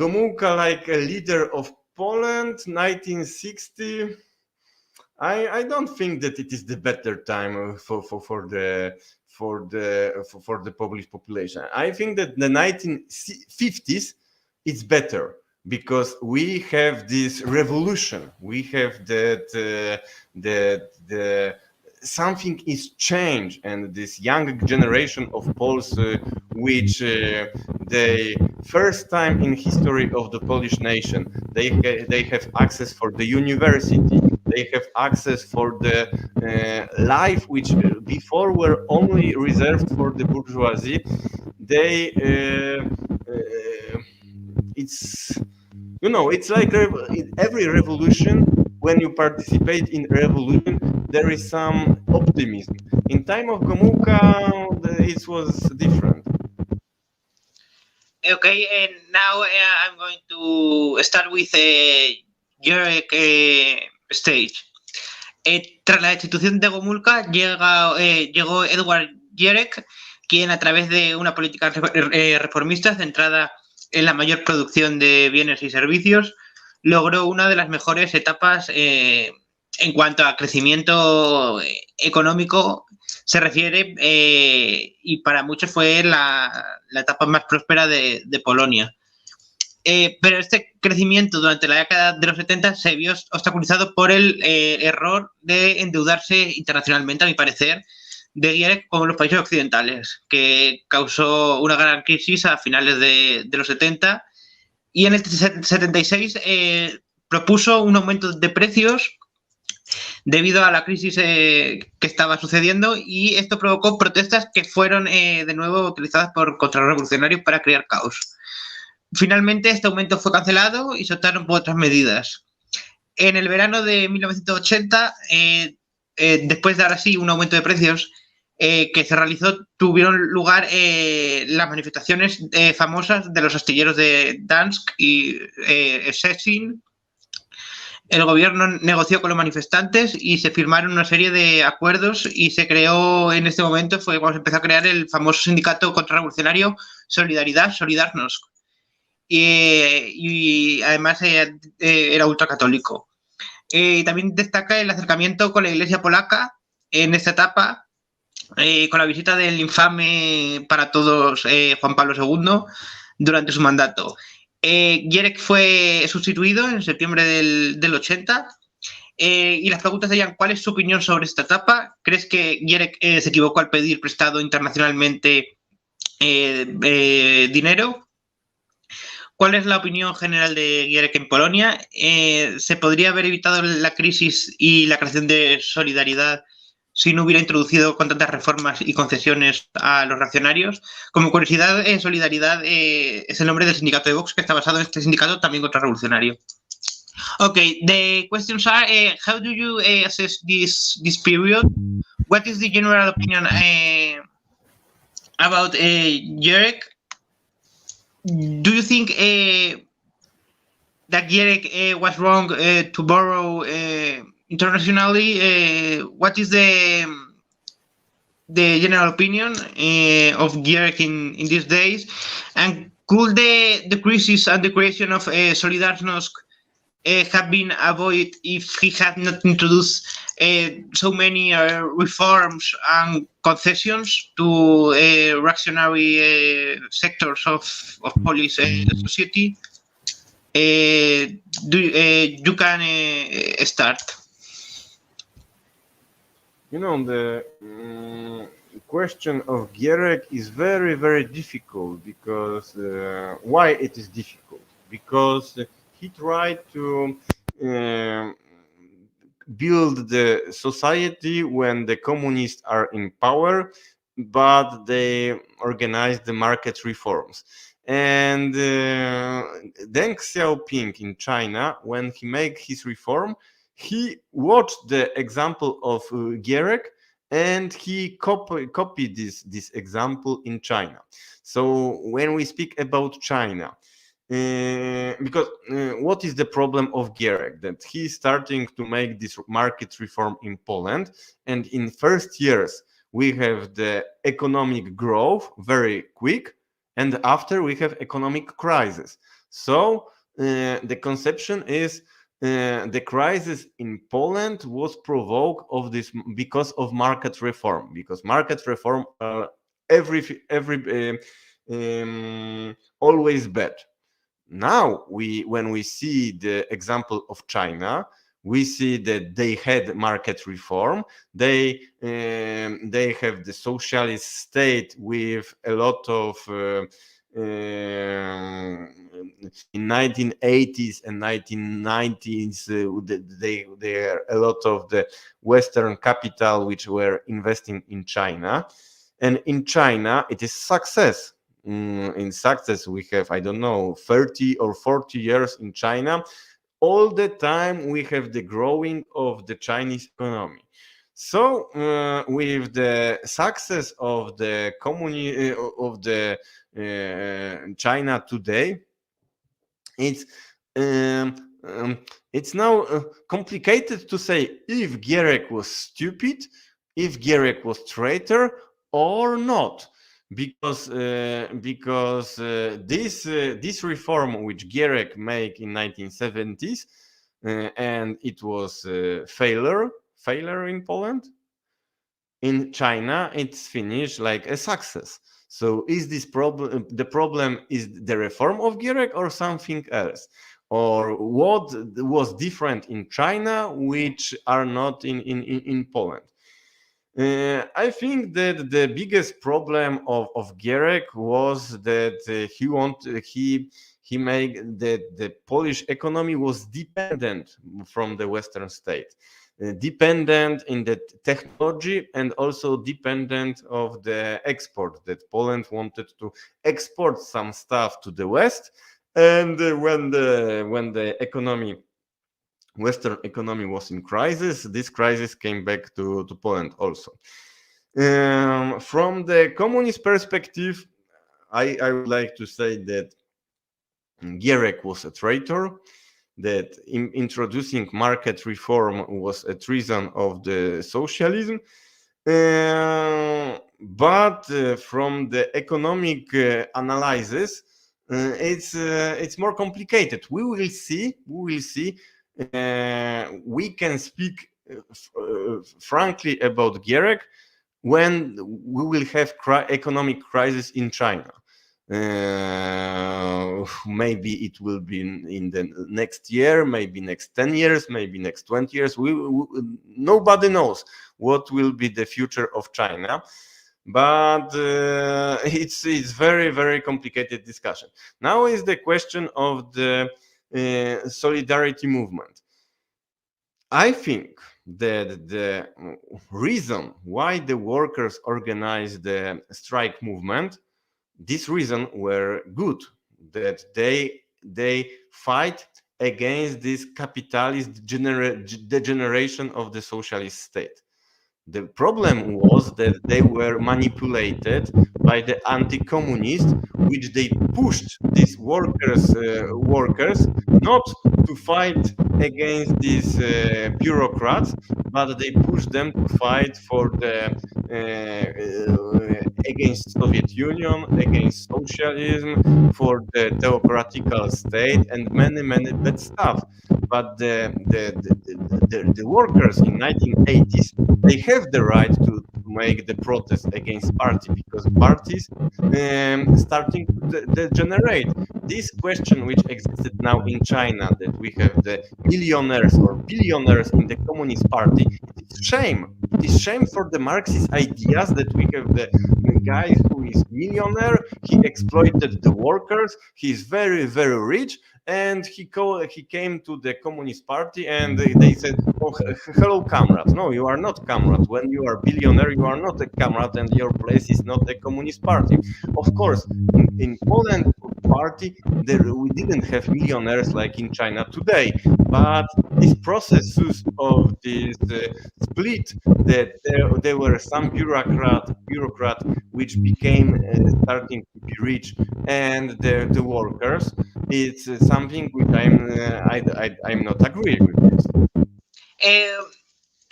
Gomulka, like a leader of Poland, 1960. I don't think that it is the better time for the Polish population. I think that the 1950s is better, because we have this revolution. We have that something is changed, and this young generation of Poles, which they first time in history of the Polish nation, they have access for the university. They have access for the life which before were only reserved for the bourgeoisie. It's like every revolution. When you participate in revolution, there is some optimism. In time of Gomulka, it was different. Okay, and now I'm going to start with your stage. Tras la destitución de Gomulka llegó Edward Gierek, quien a través de una política reformista centrada en la mayor producción de bienes y servicios logró una de las mejores etapas en cuanto a crecimiento económico se refiere, y para muchos fue la etapa más próspera de Polonia. Pero este crecimiento durante la década de los 70 se vio obstaculizado por el error de endeudarse internacionalmente, a mi parecer, de Gierek con los países occidentales, que causó una gran crisis a finales de los 70, y en el 76 propuso un aumento de precios debido a la crisis que estaba sucediendo, y esto provocó protestas que fueron de nuevo utilizadas por contrarrevolucionarios para crear caos. Finalmente, este aumento fue cancelado y se optaron por otras medidas. En el verano de 1980, después de ahora sí un aumento de precios que se realizó, tuvieron lugar las manifestaciones famosas de los astilleros de Dansk y Szczecin. El gobierno negoció con los manifestantes y se firmaron una serie de acuerdos, y se creó en este momento, fue cuando se empezó a crear el famoso sindicato contrarrevolucionario Solidarność. Y además era ultracatólico. También destaca el acercamiento con la Iglesia polaca en esta etapa, con la visita del infame para todos Juan Pablo II durante su mandato. Gierek fue sustituido en septiembre del 80, y las preguntas serían: ¿cuál es su opinión sobre esta etapa? ¿Crees que Gierek se equivocó al pedir prestado internacionalmente dinero? ¿Cuál es la opinión general de Gierek en Polonia? ¿Se podría haber evitado la crisis y la creación de solidaridad si no hubiera introducido con tantas reformas y concesiones a los reaccionarios? Como curiosidad, Solidaridad es el nombre del sindicato de Vox, que está basado en este sindicato también contrarrevolucionario. Okay, the questions are, how do you assess this period? What is the general opinion about Gierek? Do you think that Gierek was wrong to borrow internationally? What is the general opinion of Gierek in these days? And could the crisis and the creation of Solidarność have been avoided if he had not introduced so many reforms and concessions to reactionary sectors of Polish society? You can start. You know, the question of Gierek is very, very difficult, because why it is difficult? Because he tried to build the society when the communists are in power, but they organize the market reforms. And Deng Xiaoping in China, when he made his reform, he watched the example of Gierek, and he copied this example in China. So when we speak about China, because what is the problem of Gierek? That he's starting to make this market reform in Poland, and in first years we have the economic growth very quick, and after we have economic crisis. So the conception is the crisis in Poland was provoked of this because of market reform, because market reform always bad. Now when we see the example of China, we see that they had market reform. They have the socialist state with a lot of in 1980s and 1990s there are a lot of the Western capital which were investing in China, and in China it is success. In success we have, I don't know, 30 or 40 years in China. All the time we have the growing of the Chinese economy. So with the success of the China today, it's now complicated to say if Gierek was stupid, if Gierek was traitor or not, because this reform which Gierek made in 1970s and it was failure in Poland. In China, it's finished like a success. So is this problem, the problem is the reform of Gierek or something else? Or what was different in China which are not in Poland? I think that the biggest problem of Gierek was that he made that the Polish economy was dependent from the Western state, dependent in the technology and also dependent of the export, that Poland wanted to export some stuff to the West, and when the economy, Western economy was in crisis, this crisis came back to Poland also. From the communist perspective, I would like to say that Gierek was a traitor, that introducing market reform was a treason of the socialism. But from the economic analysis, it's more complicated. We will see. We can speak frankly about Gierek when we will have economic crisis in China. Maybe it will be in the next year, maybe next 10 years, maybe next 20 years. Nobody knows what will be the future of China, but it's very, very complicated discussion. Now is the question of the solidarity movement. I think that the reason why the workers organized the strike movement, this reason were good, that they fight against this capitalist degeneration of the socialist state. The problem was that they were manipulated by the anti-communists, which they pushed these workers not to fight against these bureaucrats, but they pushed them to fight for the against Soviet Union, against socialism, for the theocratical state, and many bad stuff. But the workers in 1980s, they have the right to make the protest against party, because parties starting to degenerate. This question which existed now in China, that we have the millionaires or billionaires in the Communist Party, it's shame. It is shame for the Marxist ideas that we have the guy who is millionaire, he exploited the workers, he is very, very rich, and he came to the Communist Party and they said, oh, hello, comrade. No, you are not comrade. When you are billionaire, you are not a comrade, and your place is not a Communist Party. Of course, in Poland party, we didn't have millionaires like in China today, but this process of this split, that there were some bureaucrat which became starting to be rich, and the workers, it's something which I'm not agreeing with this.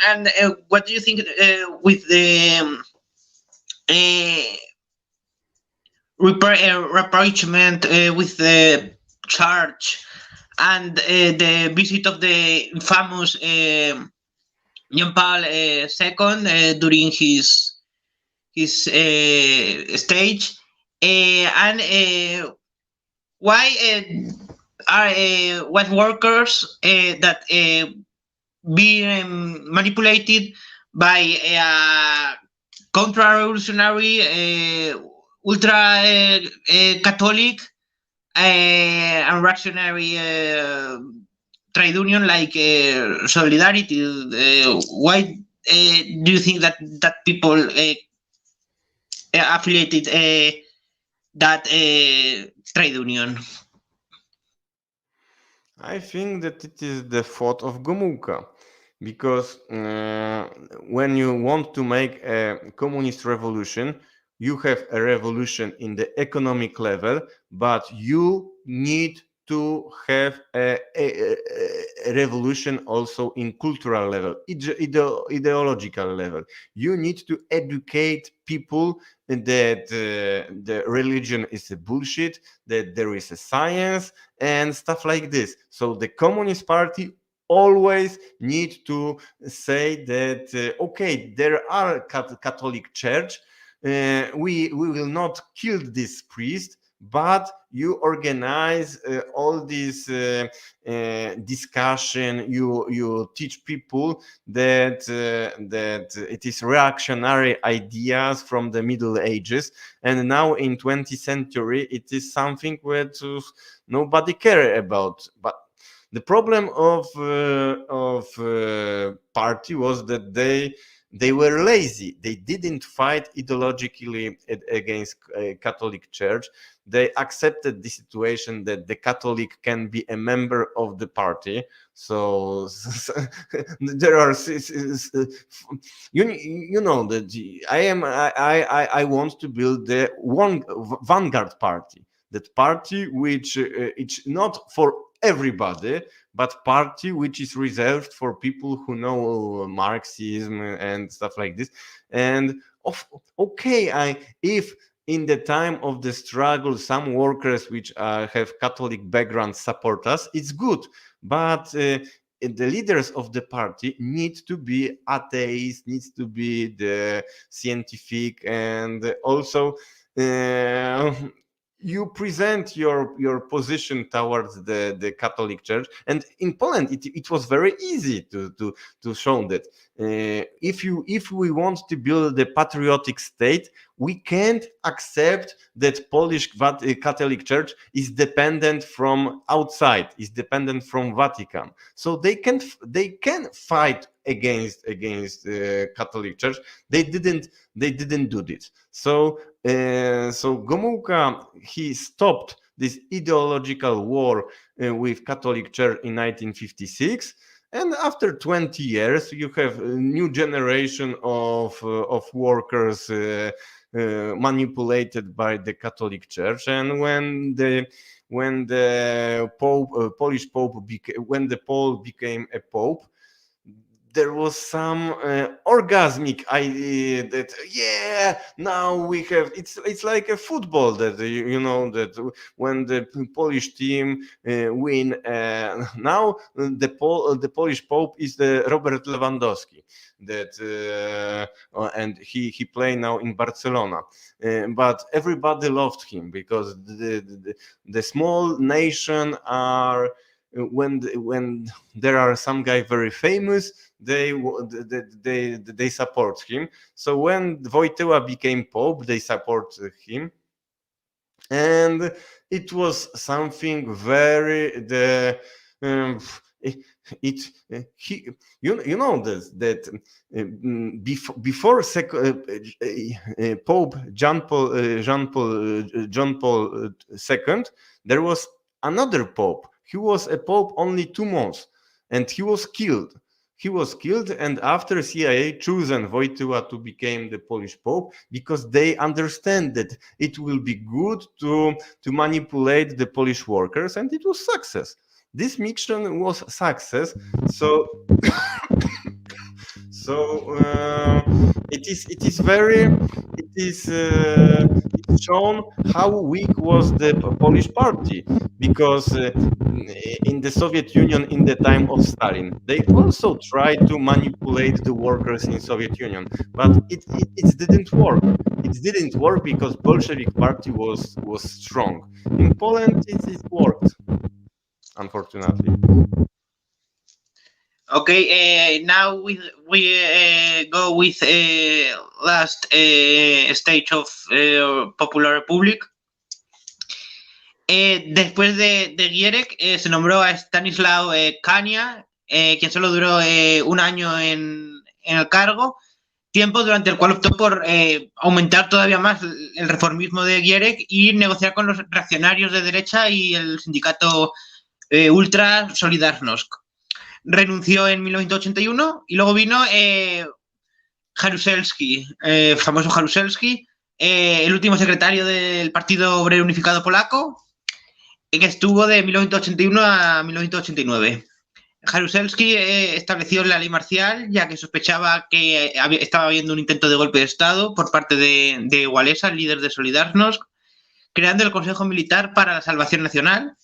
And what do you think with the rapprochement with the church and the visit of the famous John Paul II during his stage, and why are what workers that being manipulated by a contra-revolutionary, ultra Catholic and reactionary trade union like Solidarity? Why do you think that people affiliated that trade union? I think that it is the fault of Gomułka, because when you want to make a communist revolution, you have a revolution in the economic level, but you need to have a revolution also in cultural level, ideological level. You need to educate people that the religion is a bullshit, that there is a science and stuff like this. So the Communist Party always need to say that, okay, there are Catholic Church, we will not kill this priest, but you organize all this discussion, you teach people that it is reactionary ideas from the Middle Ages, and now in 20th century it is something that nobody care about. But the problem of party was that they were lazy. They didn't fight ideologically against Catholic Church. They accepted the situation that the Catholic can be a member of the party. So there are, you know that I want to build the one vanguard party. That party which it's not for everybody, but party which is reserved for people who know Marxism and stuff like this. And okay, if in the time of the struggle some workers which have Catholic background support us, it's good. But the leaders of the party need to be atheists, needs to be the scientific, and also you present your position towards the Catholic Church. And in Poland, it was very easy to show that if we want to build a patriotic state, we can't accept that Polish Catholic Church is dependent from outside, is dependent from Vatican. So they can fight against Catholic Church. They didn't do this. So Gomułka, he stopped this ideological war with Catholic Church in 1956. And after 20 years, you have a new generation of workers manipulated by the Catholic Church. And when the Pope, Polish Pope, when the Pope became a Pope, there was some orgasmic idea that now we have it's like a football that you know that when the Polish team win now the Polish Pope is the Robert Lewandowski that and he play now in Barcelona, but everybody loved him because the small nation are when there are some guy very famous, they support him. So when Wojtyła became Pope, they support him, and it was something very you know that before Pope John Paul II, there was another Pope. He was a Pope only 2 months, and he was killed. And after CIA chosen Wojtyła to become the Polish Pope because they understand that it will be good to manipulate the Polish workers, and it was success. This mission was success. So it's shown how weak was the Polish party, because in the Soviet Union in the time of Stalin, they also tried to manipulate the workers in Soviet Union, but it didn't work. It didn't work because Bolshevik party was strong. In Poland, it worked, unfortunately. Okay, now we go with last stage of Popular Republic. Después de Gierek se nombró a Stanislaw Kania, quien solo duró 1 año en el cargo, tiempo durante el cual optó por aumentar todavía más el reformismo de Gierek y negociar con los reaccionarios de derecha y el sindicato ultra Solidarność. Renunció en 1981 y luego vino Jaruzelski, famoso Jaruzelski, el último secretario del Partido Obrero Unificado Polaco, que estuvo de 1981 a 1989. Jaruzelski estableció la ley marcial, ya que sospechaba que estaba habiendo un intento de golpe de Estado por parte de Walesa, líder de Solidarność, creando el Consejo Militar para la Salvación Nacional,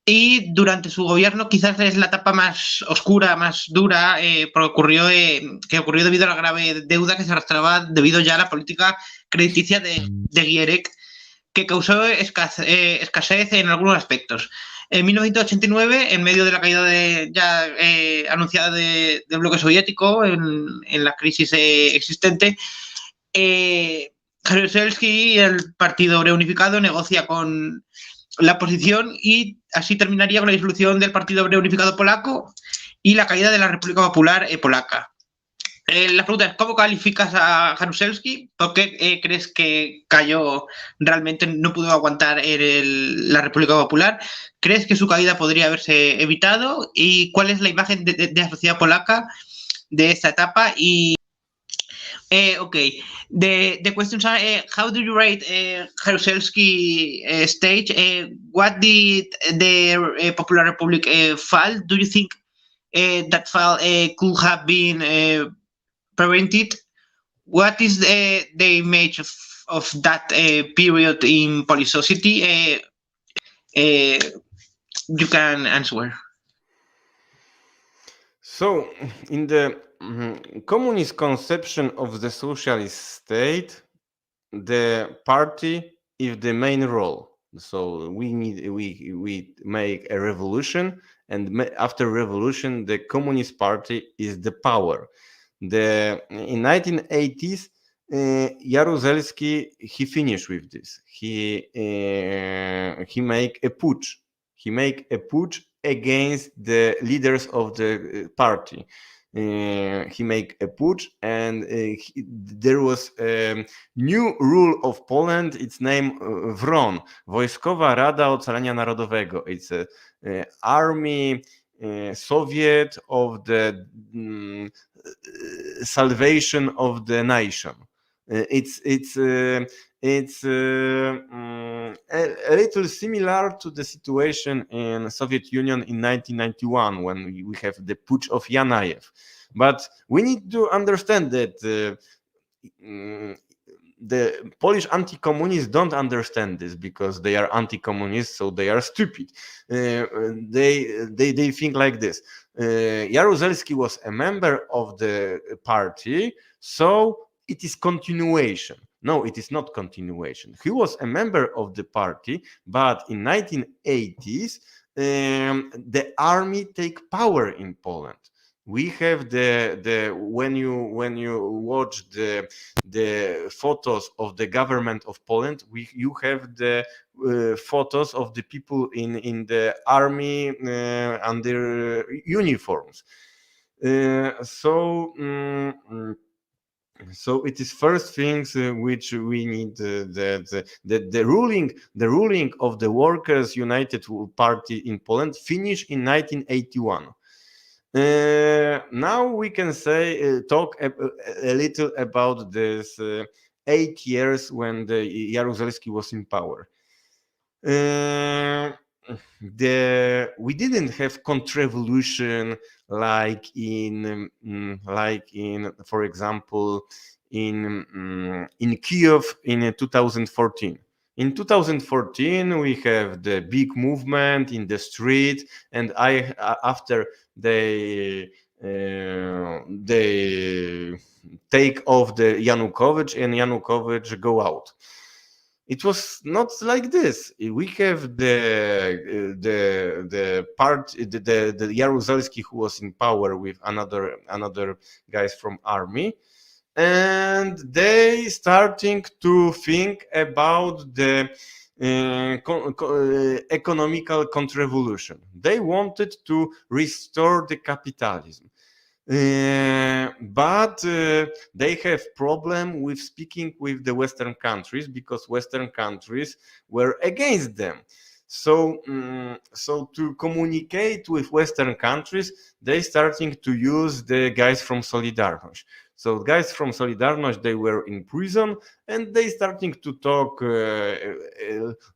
y durante su gobierno quizás es la etapa más oscura, más dura, que ocurrió debido a la grave deuda que se arrastraba debido ya a la política crediticia de Gierek, que causó escasez en algunos aspectos. En 1989, en medio de la caída anunciada del bloque soviético, en la crisis existente, Jaruzelski y el Partido Reunificado negocia con la oposición y así terminaría con la disolución del Partido Reunificado Polaco y la caída de la República Popular Polaca. La pregunta es, ¿cómo calificas a Jaruzelski? ¿Por qué crees que cayó, realmente no pudo aguantar la República Popular? ¿Crees que su caída podría haberse evitado? ¿Y cuál es la imagen de la sociedad polaca de esta etapa? Y okay, the questions are: how do you rate Jaruzelski stage? What did the Popular Republic fall? Do you think that fall could have been prevented? What is the image of that period in Polish society? You can answer. So, in the communist conception of the socialist state, the party is the main role. So we make a revolution, and after revolution, the Communist Party is the power. In 1980s, Jaruzelski he finished with this. He make a putsch. He make a putsch against the leaders of the party. He make a putsch, and there was a new rule of Poland. It's named WRON, Wojskowa Rada Ocalenia Narodowego. It's a army Soviet of the salvation of the nation. It's a little similar to the situation in Soviet Union in 1991 when we have the putsch of Yanayev. But we need to understand that the Polish anti-communists don't understand this because they are anti-communists, so they are stupid. They think like this. Jaruzelski was a member of the party, so it is continuation. No, it is not continuation. He was a member of the party, but in 1980s, the army take power in Poland. We have the when you watch the photos of the government of Poland, you have the photos of the people in the army under uniforms. So it is first things which we need the ruling of the Workers' United Party in Poland finished in 1981. Now we can talk a little about this 8 years when the Jaruzelski was in power. We didn't have contra-revolution like in for example in Kiev in 2014. In 2014 we have the big movement in the street, and after they take off the Yanukovych, and Yanukovych go out. It was not like this. We have the Jaruzelski who was in power with another guys from army, and they starting to think about the economical contra-revolution. They wanted to restore the capitalism. But they have problem with speaking with the Western countries because Western countries were against them. So to communicate with Western countries, they starting to use the guys from Solidarność. So guys from Solidarność, they were in prison, and they starting to talk,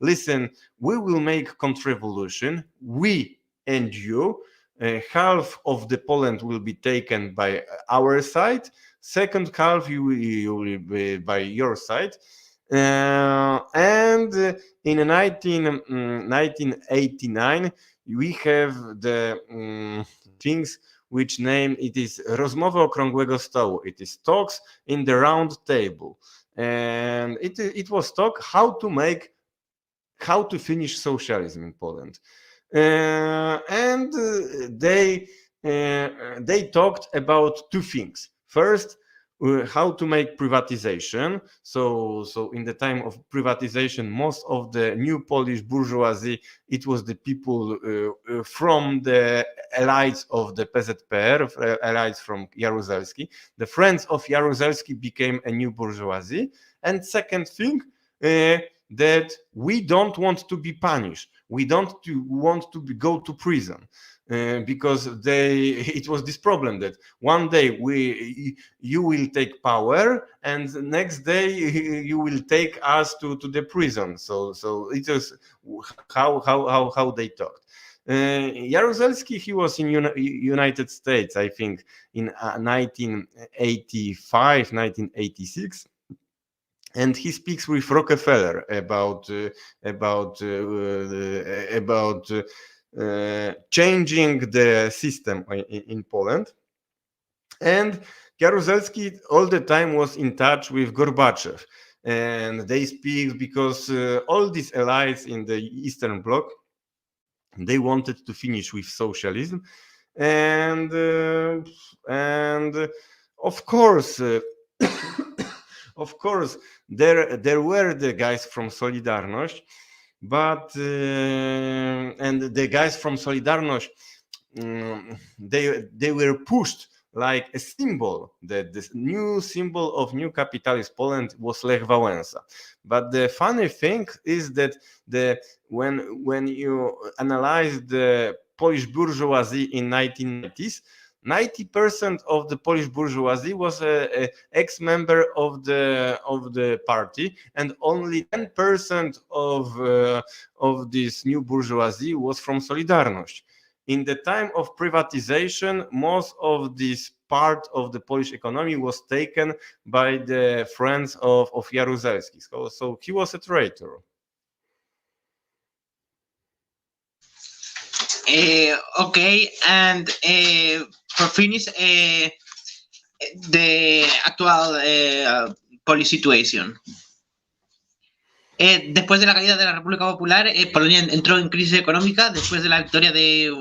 listen, we will make contra-revolution, we and you. Half of the Poland will be taken by our side. Second half you will be by your side. And in 1989, we have the things which name it is rozmowy okrągłego stołu. It is talks in the round table, and it was talk how to finish socialism in Poland, and they talked about two things. First, how to make privatization. So in the time of privatization, most of the new Polish bourgeoisie, it was the people from the elites of the PZPR, elites from Jaruzelski. The friends of Jaruzelski became a new bourgeoisie. And second thing, that we don't want to be punished. We don't want to go to prison. Because it was this problem that one day you will take power and the next day you will take us to the prison. So it was how they talked. Jaruzelski, he was in United States, I think, in 1985, 1986. And he speaks with Rockefeller about changing the system in Poland. And Jaruzelski all the time was in touch with Gorbachev. And they speak because all these elites in the Eastern Bloc, they wanted to finish with socialism. And of course, there were the guys from Solidarność, but and the guys from Solidarność, they were pushed like a symbol, that this new symbol of new capitalist Poland was Lech Wałęsa. But the funny thing is that when you analyze the Polish bourgeoisie in 1990s, 90% of the Polish bourgeoisie was a ex-member of the party, and only 10% of this new bourgeoisie was from Solidarność. In the time of privatization, most of this part of the Polish economy was taken by the friends of Jaruzelski. So he was a traitor. Okay, and for finish, the actual Polish situation. Después de la caída de la República Popular, Polonia entró en crisis económica después de la victoria de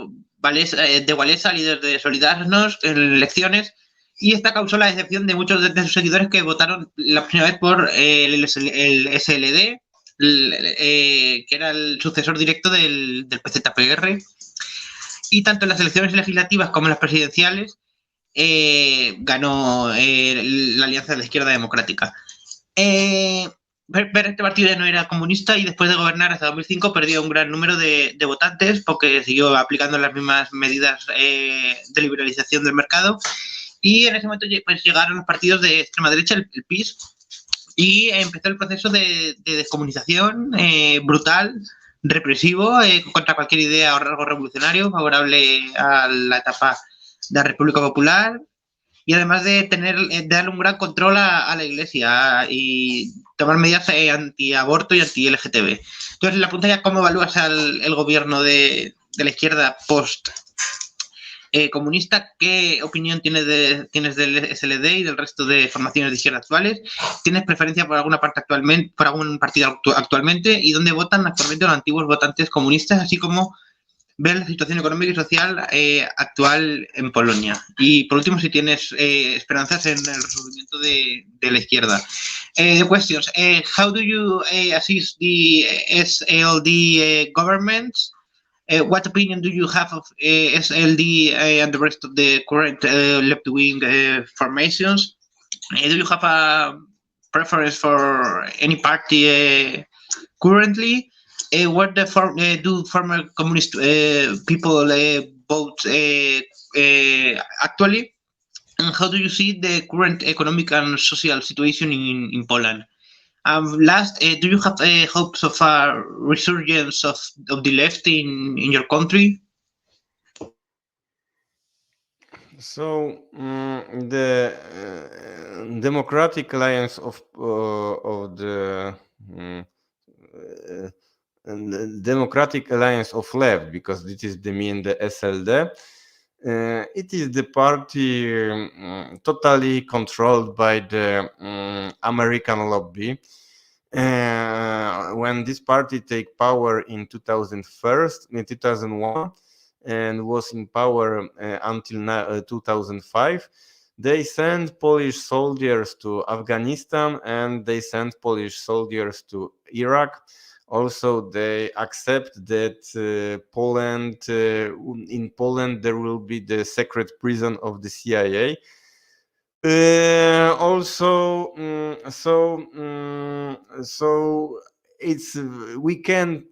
Wałęsa, líder de Solidarność, en elecciones, y esta causó la decepción de muchos de sus seguidores que votaron la primera vez por el SLD, que era el sucesor directo del PZPR. Y tanto en las elecciones legislativas como en las presidenciales ganó la Alianza de la Izquierda Democrática. Este partido ya no era comunista y después de gobernar hasta 2005 perdió un gran número de votantes porque siguió aplicando las mismas medidas de liberalización del mercado, y en ese momento pues llegaron los partidos de extrema derecha, el PiS, y empezó el proceso de descomunización brutal, represivo, contra cualquier idea o rasgo revolucionario favorable a la etapa de la República Popular, y además de darle un gran control a la Iglesia y tomar medidas anti-aborto y anti-LGTB. Entonces, la pregunta ya, ¿cómo evalúas el gobierno de la izquierda post-comunista? ¿Qué opinión tienes del SLD y del resto de formaciones de izquierda actuales? ¿Tienes preferencia por alguna parte actualmente, por algún partido actualmente? ¿Y dónde votan actualmente los antiguos votantes comunistas? Así como ver la situación económica y social actual en Polonia. Y por último, si tienes esperanzas en el resurgimiento de la izquierda. The questions. How do you assist the SLD governments? What opinion do you have of SLD and the rest of the current left-wing formations? Do you have a preference for any party currently? What do former communist people vote actually? And how do you see the current economic and social situation in Poland? Last, do you have hopes of a resurgence of the left in your country? So the Democratic Alliance of the Democratic Alliance of Left, because this is the mean the SLD. It is the party totally controlled by the American lobby. When this party take power in 2001 and was in power until 2005, they sent Polish soldiers to Afghanistan and they sent Polish soldiers to Iraq. Also, they accept that in Poland there will be the secret prison of the CIA. So it's we can't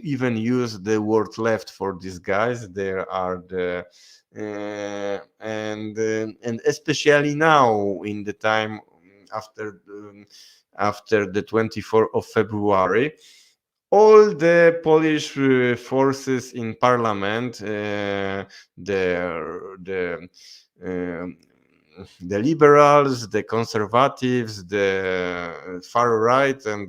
even use the word left for these guys. There are the and especially now in the time after the 24th of February, all the Polish forces in parliament, the liberals, the conservatives, the far right, and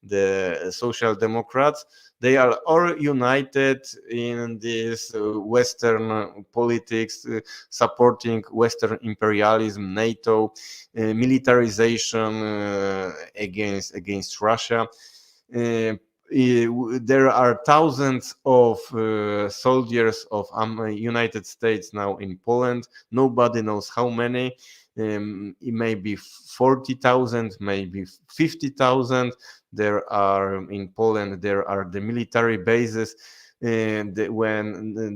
the social democrats, they are all united in this Western politics, supporting Western imperialism, NATO, militarization against Russia. There are thousands of soldiers of United States now in Poland. Nobody knows how many. It may be 40,000, maybe 50,000. There are in Poland. There are the military bases when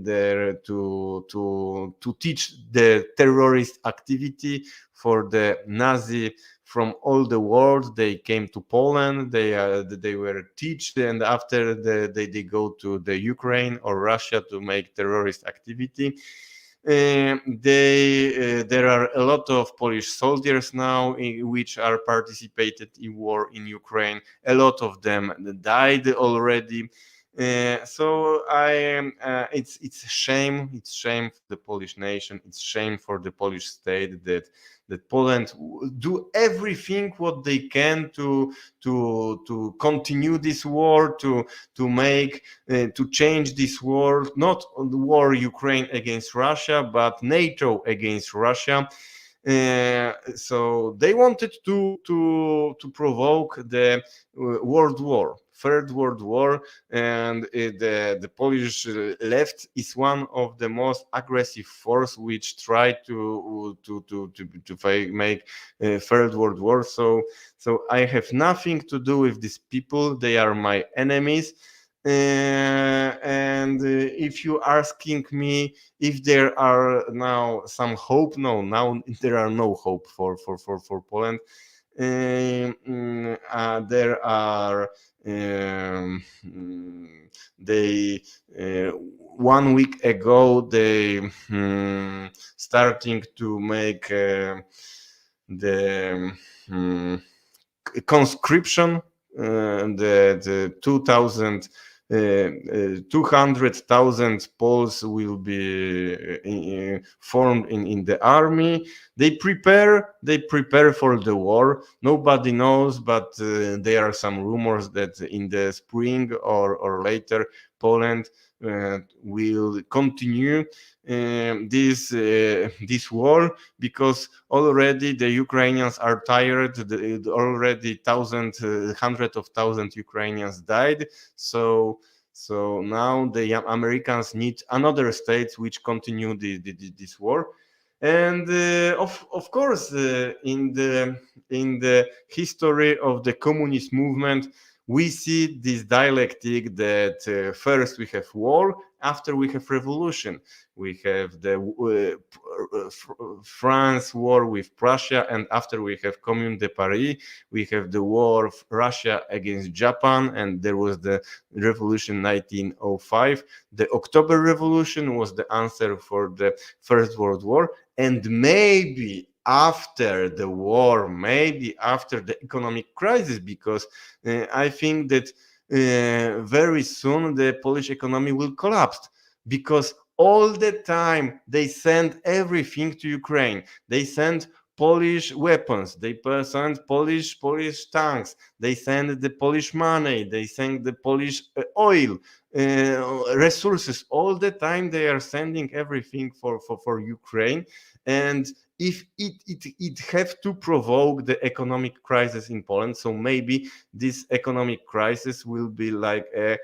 they're to teach the terrorist activity for the Nazi. From all the world, they came to Poland. They were taught, and after they go to the Ukraine or Russia to make terrorist activity. There are a lot of Polish soldiers now which are participated in war in Ukraine. A lot of them died already. So it's a shame. It's shame for the Polish nation. It's shame for the Polish state that Poland do everything what they can to continue this war, to make to change this war, not the war Ukraine against Russia, but NATO against Russia. So they wanted to provoke the Third World War, and the Polish left is one of the most aggressive force which tried to make Third World War. So I have nothing to do with these people. They are my enemies. And if you asking me if there are now some hope, no, now there are no hope for Poland. There are they 1 week ago they starting to make the conscription. The 200,000 Poles will be formed in the army. They prepare for the war. Nobody knows, but there are some rumors that in the spring or later Poland will continue this war, because already the Ukrainians are tired. Already hundreds of thousands Ukrainians died. So now the Americans need another state which continue this war. And of course, in the history of the communist movement, we see this dialectic that first we have war, after we have revolution. We have the France war with Prussia, and after we have Commune de Paris, we have the war of Russia against Japan, and there was the revolution 1905. The October Revolution was the answer for the First World War, and maybe after the war, maybe after the economic crisis, because I think that very soon the Polish economy will collapse, because all the time they send everything to Ukraine. They send Polish weapons, they send Polish tanks, they send the Polish money, they send the Polish oil resources. All the time they are sending everything for Ukraine. And if it have to provoke the economic crisis in Poland, so maybe this economic crisis will be like a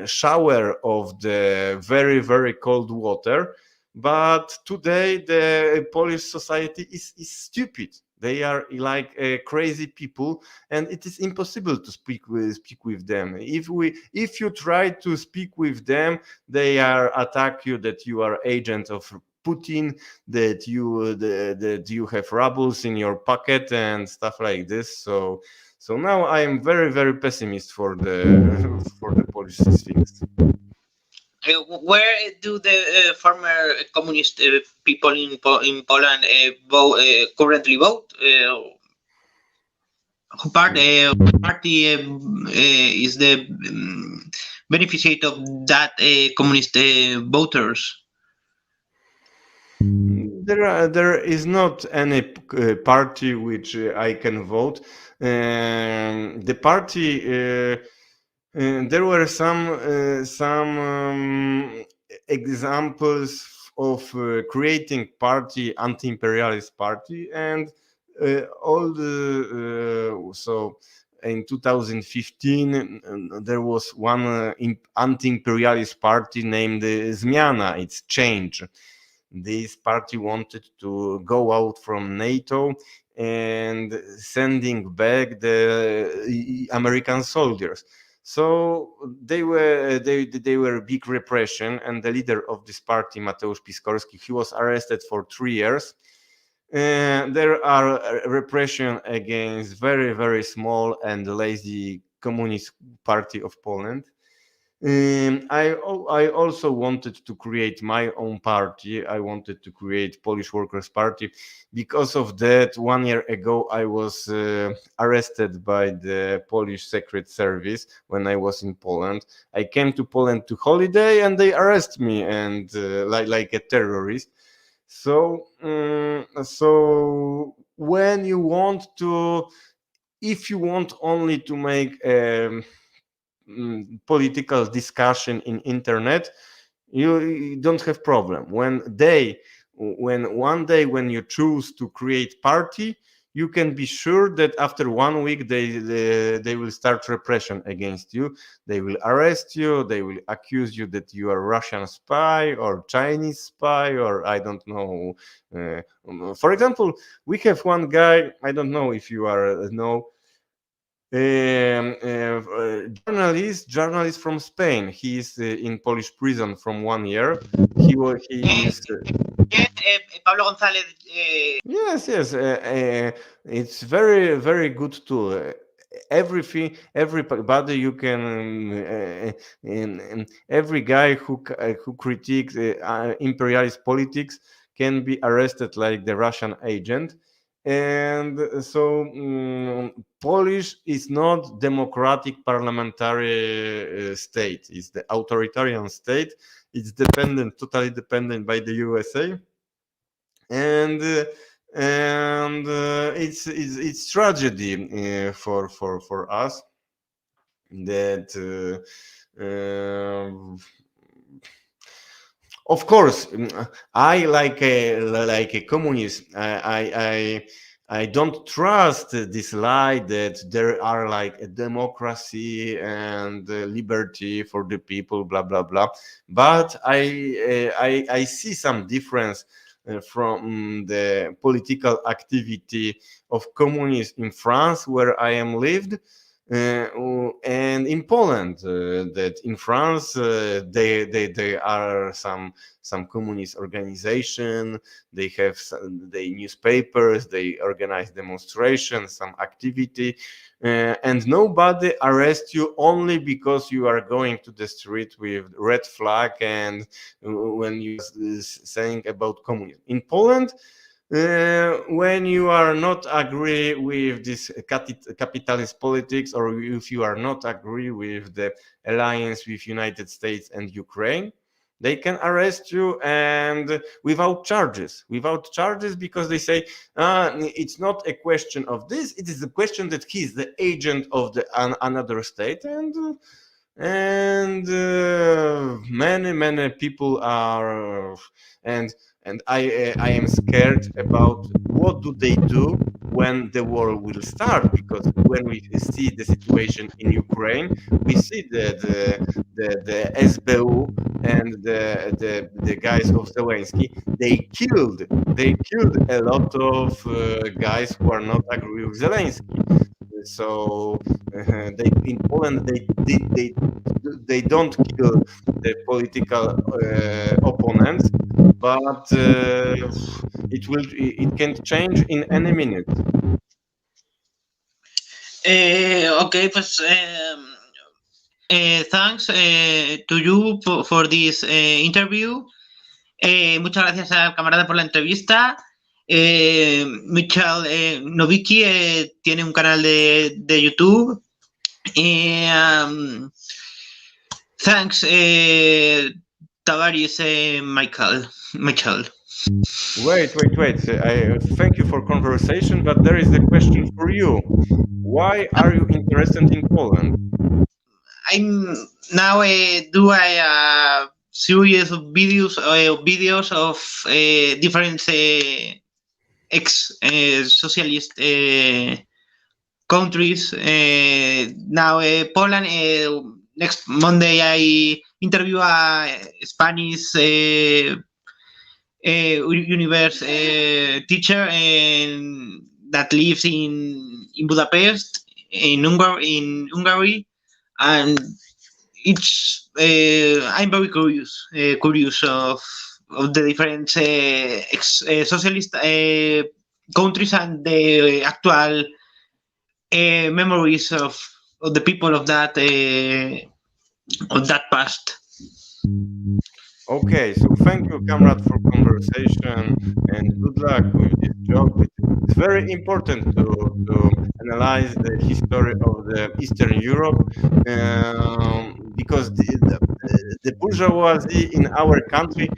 shower of the very, very cold water. But today the Polish society is stupid. They are like crazy people, and it is impossible to speak with them. If you try to speak with them, they are attack you that you are agent of Putin, that you have rubles in your pocket and stuff like this. So now I am very, very pessimist for the for the Polish things. Where do the former communist people in Poland currently vote? Who party is the beneficiary of that communist voters? There is not any party which I can vote. The party there were some examples of creating party, anti-imperialist party, and all the so in 2015 there was one anti-imperialist party named Zmiana. It's Change. This party wanted to go out from NATO and sending back the American soldiers. So they were big repression, and the leader of this party, Mateusz Piskorski, he was arrested for 3 years. There are repression against very, very small and lazy Communist Party of Poland. I also wanted to create my own party. I wanted to create Polish Workers' Party. Because of that, 1 year ago, I was arrested by the Polish Secret Service when I was in Poland. I came to Poland to holiday, and they arrested me and like a terrorist. So when you want to, if you want only to make political discussion in internet, you don't have problem. When one day when you choose to create party, you can be sure that after 1 week they will start repression against you. They will arrest you, they will accuse you that you are Russian spy or Chinese spy, or I don't know. For example, we have one guy, I don't know if you know, journalist from Spain. He is in Polish prison from 1 year. He is Pablo González. Yes. It's very, very good tool. Everybody you can, every guy who critiques imperialist politics can be arrested like the Russian agent. And so Polish is not democratic parliamentary state. It's the authoritarian state. It's totally dependent by the USA. And it's tragedy for us that of course I like a communist. I don't trust this lie that there are like a democracy and liberty for the people, blah blah blah. But I see some difference from the political activity of communists in France, where I am lived, and in Poland. That in France they are some communist organization. They have the newspapers. They organize demonstrations, some activity, and nobody arrests you only because you are going to the street with red flag and when you saying about communism. In Poland, when you are not agree with this capitalist politics, or if you are not agree with the alliance with United States and Ukraine, They can arrest you and without charges, because they say it's not a question of this, it is a question that he is the agent of another state, and many people are and I am scared about what do they do when the war will start, because when we see the situation in Ukraine, we see the SBU and the guys of Zelensky, they killed a lot of guys who are not agree with Zelensky. So they in Poland they don't kill the political opponents, but it can change in any minute. Okay, pues thanks to you for this interview. Muchas gracias al camarada por la entrevista. Michal Novicki tiene un canal de YouTube. Thanks, Tavares Michal. Wait. I thank you for conversation, but there is a question for you. Why are you interested in Poland? I'm now do a series of videos of different ex-socialist countries. Now Poland. Next Monday, I interview a Spanish university teacher that lives in Budapest, in Hungary, and it's I'm very curious of the different socialist countries and the actual memories of the people of that past. Okay, so thank you, comrade, for conversation, and good luck with this job. It's very important to analyze the history of the Eastern Europe, because the bourgeoisie in our country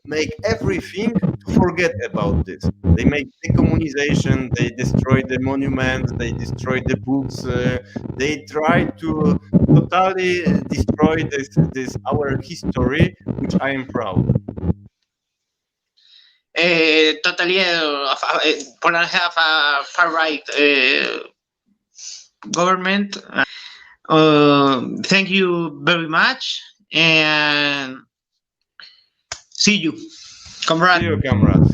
make everything to forget about this. They make decommunization, they destroy the monuments, they destroy the books, they try to totally destroy this our history, which I am proud. Totally, Poland have a far-right government. Thank you very much, and see you, comrade. See you, comrade.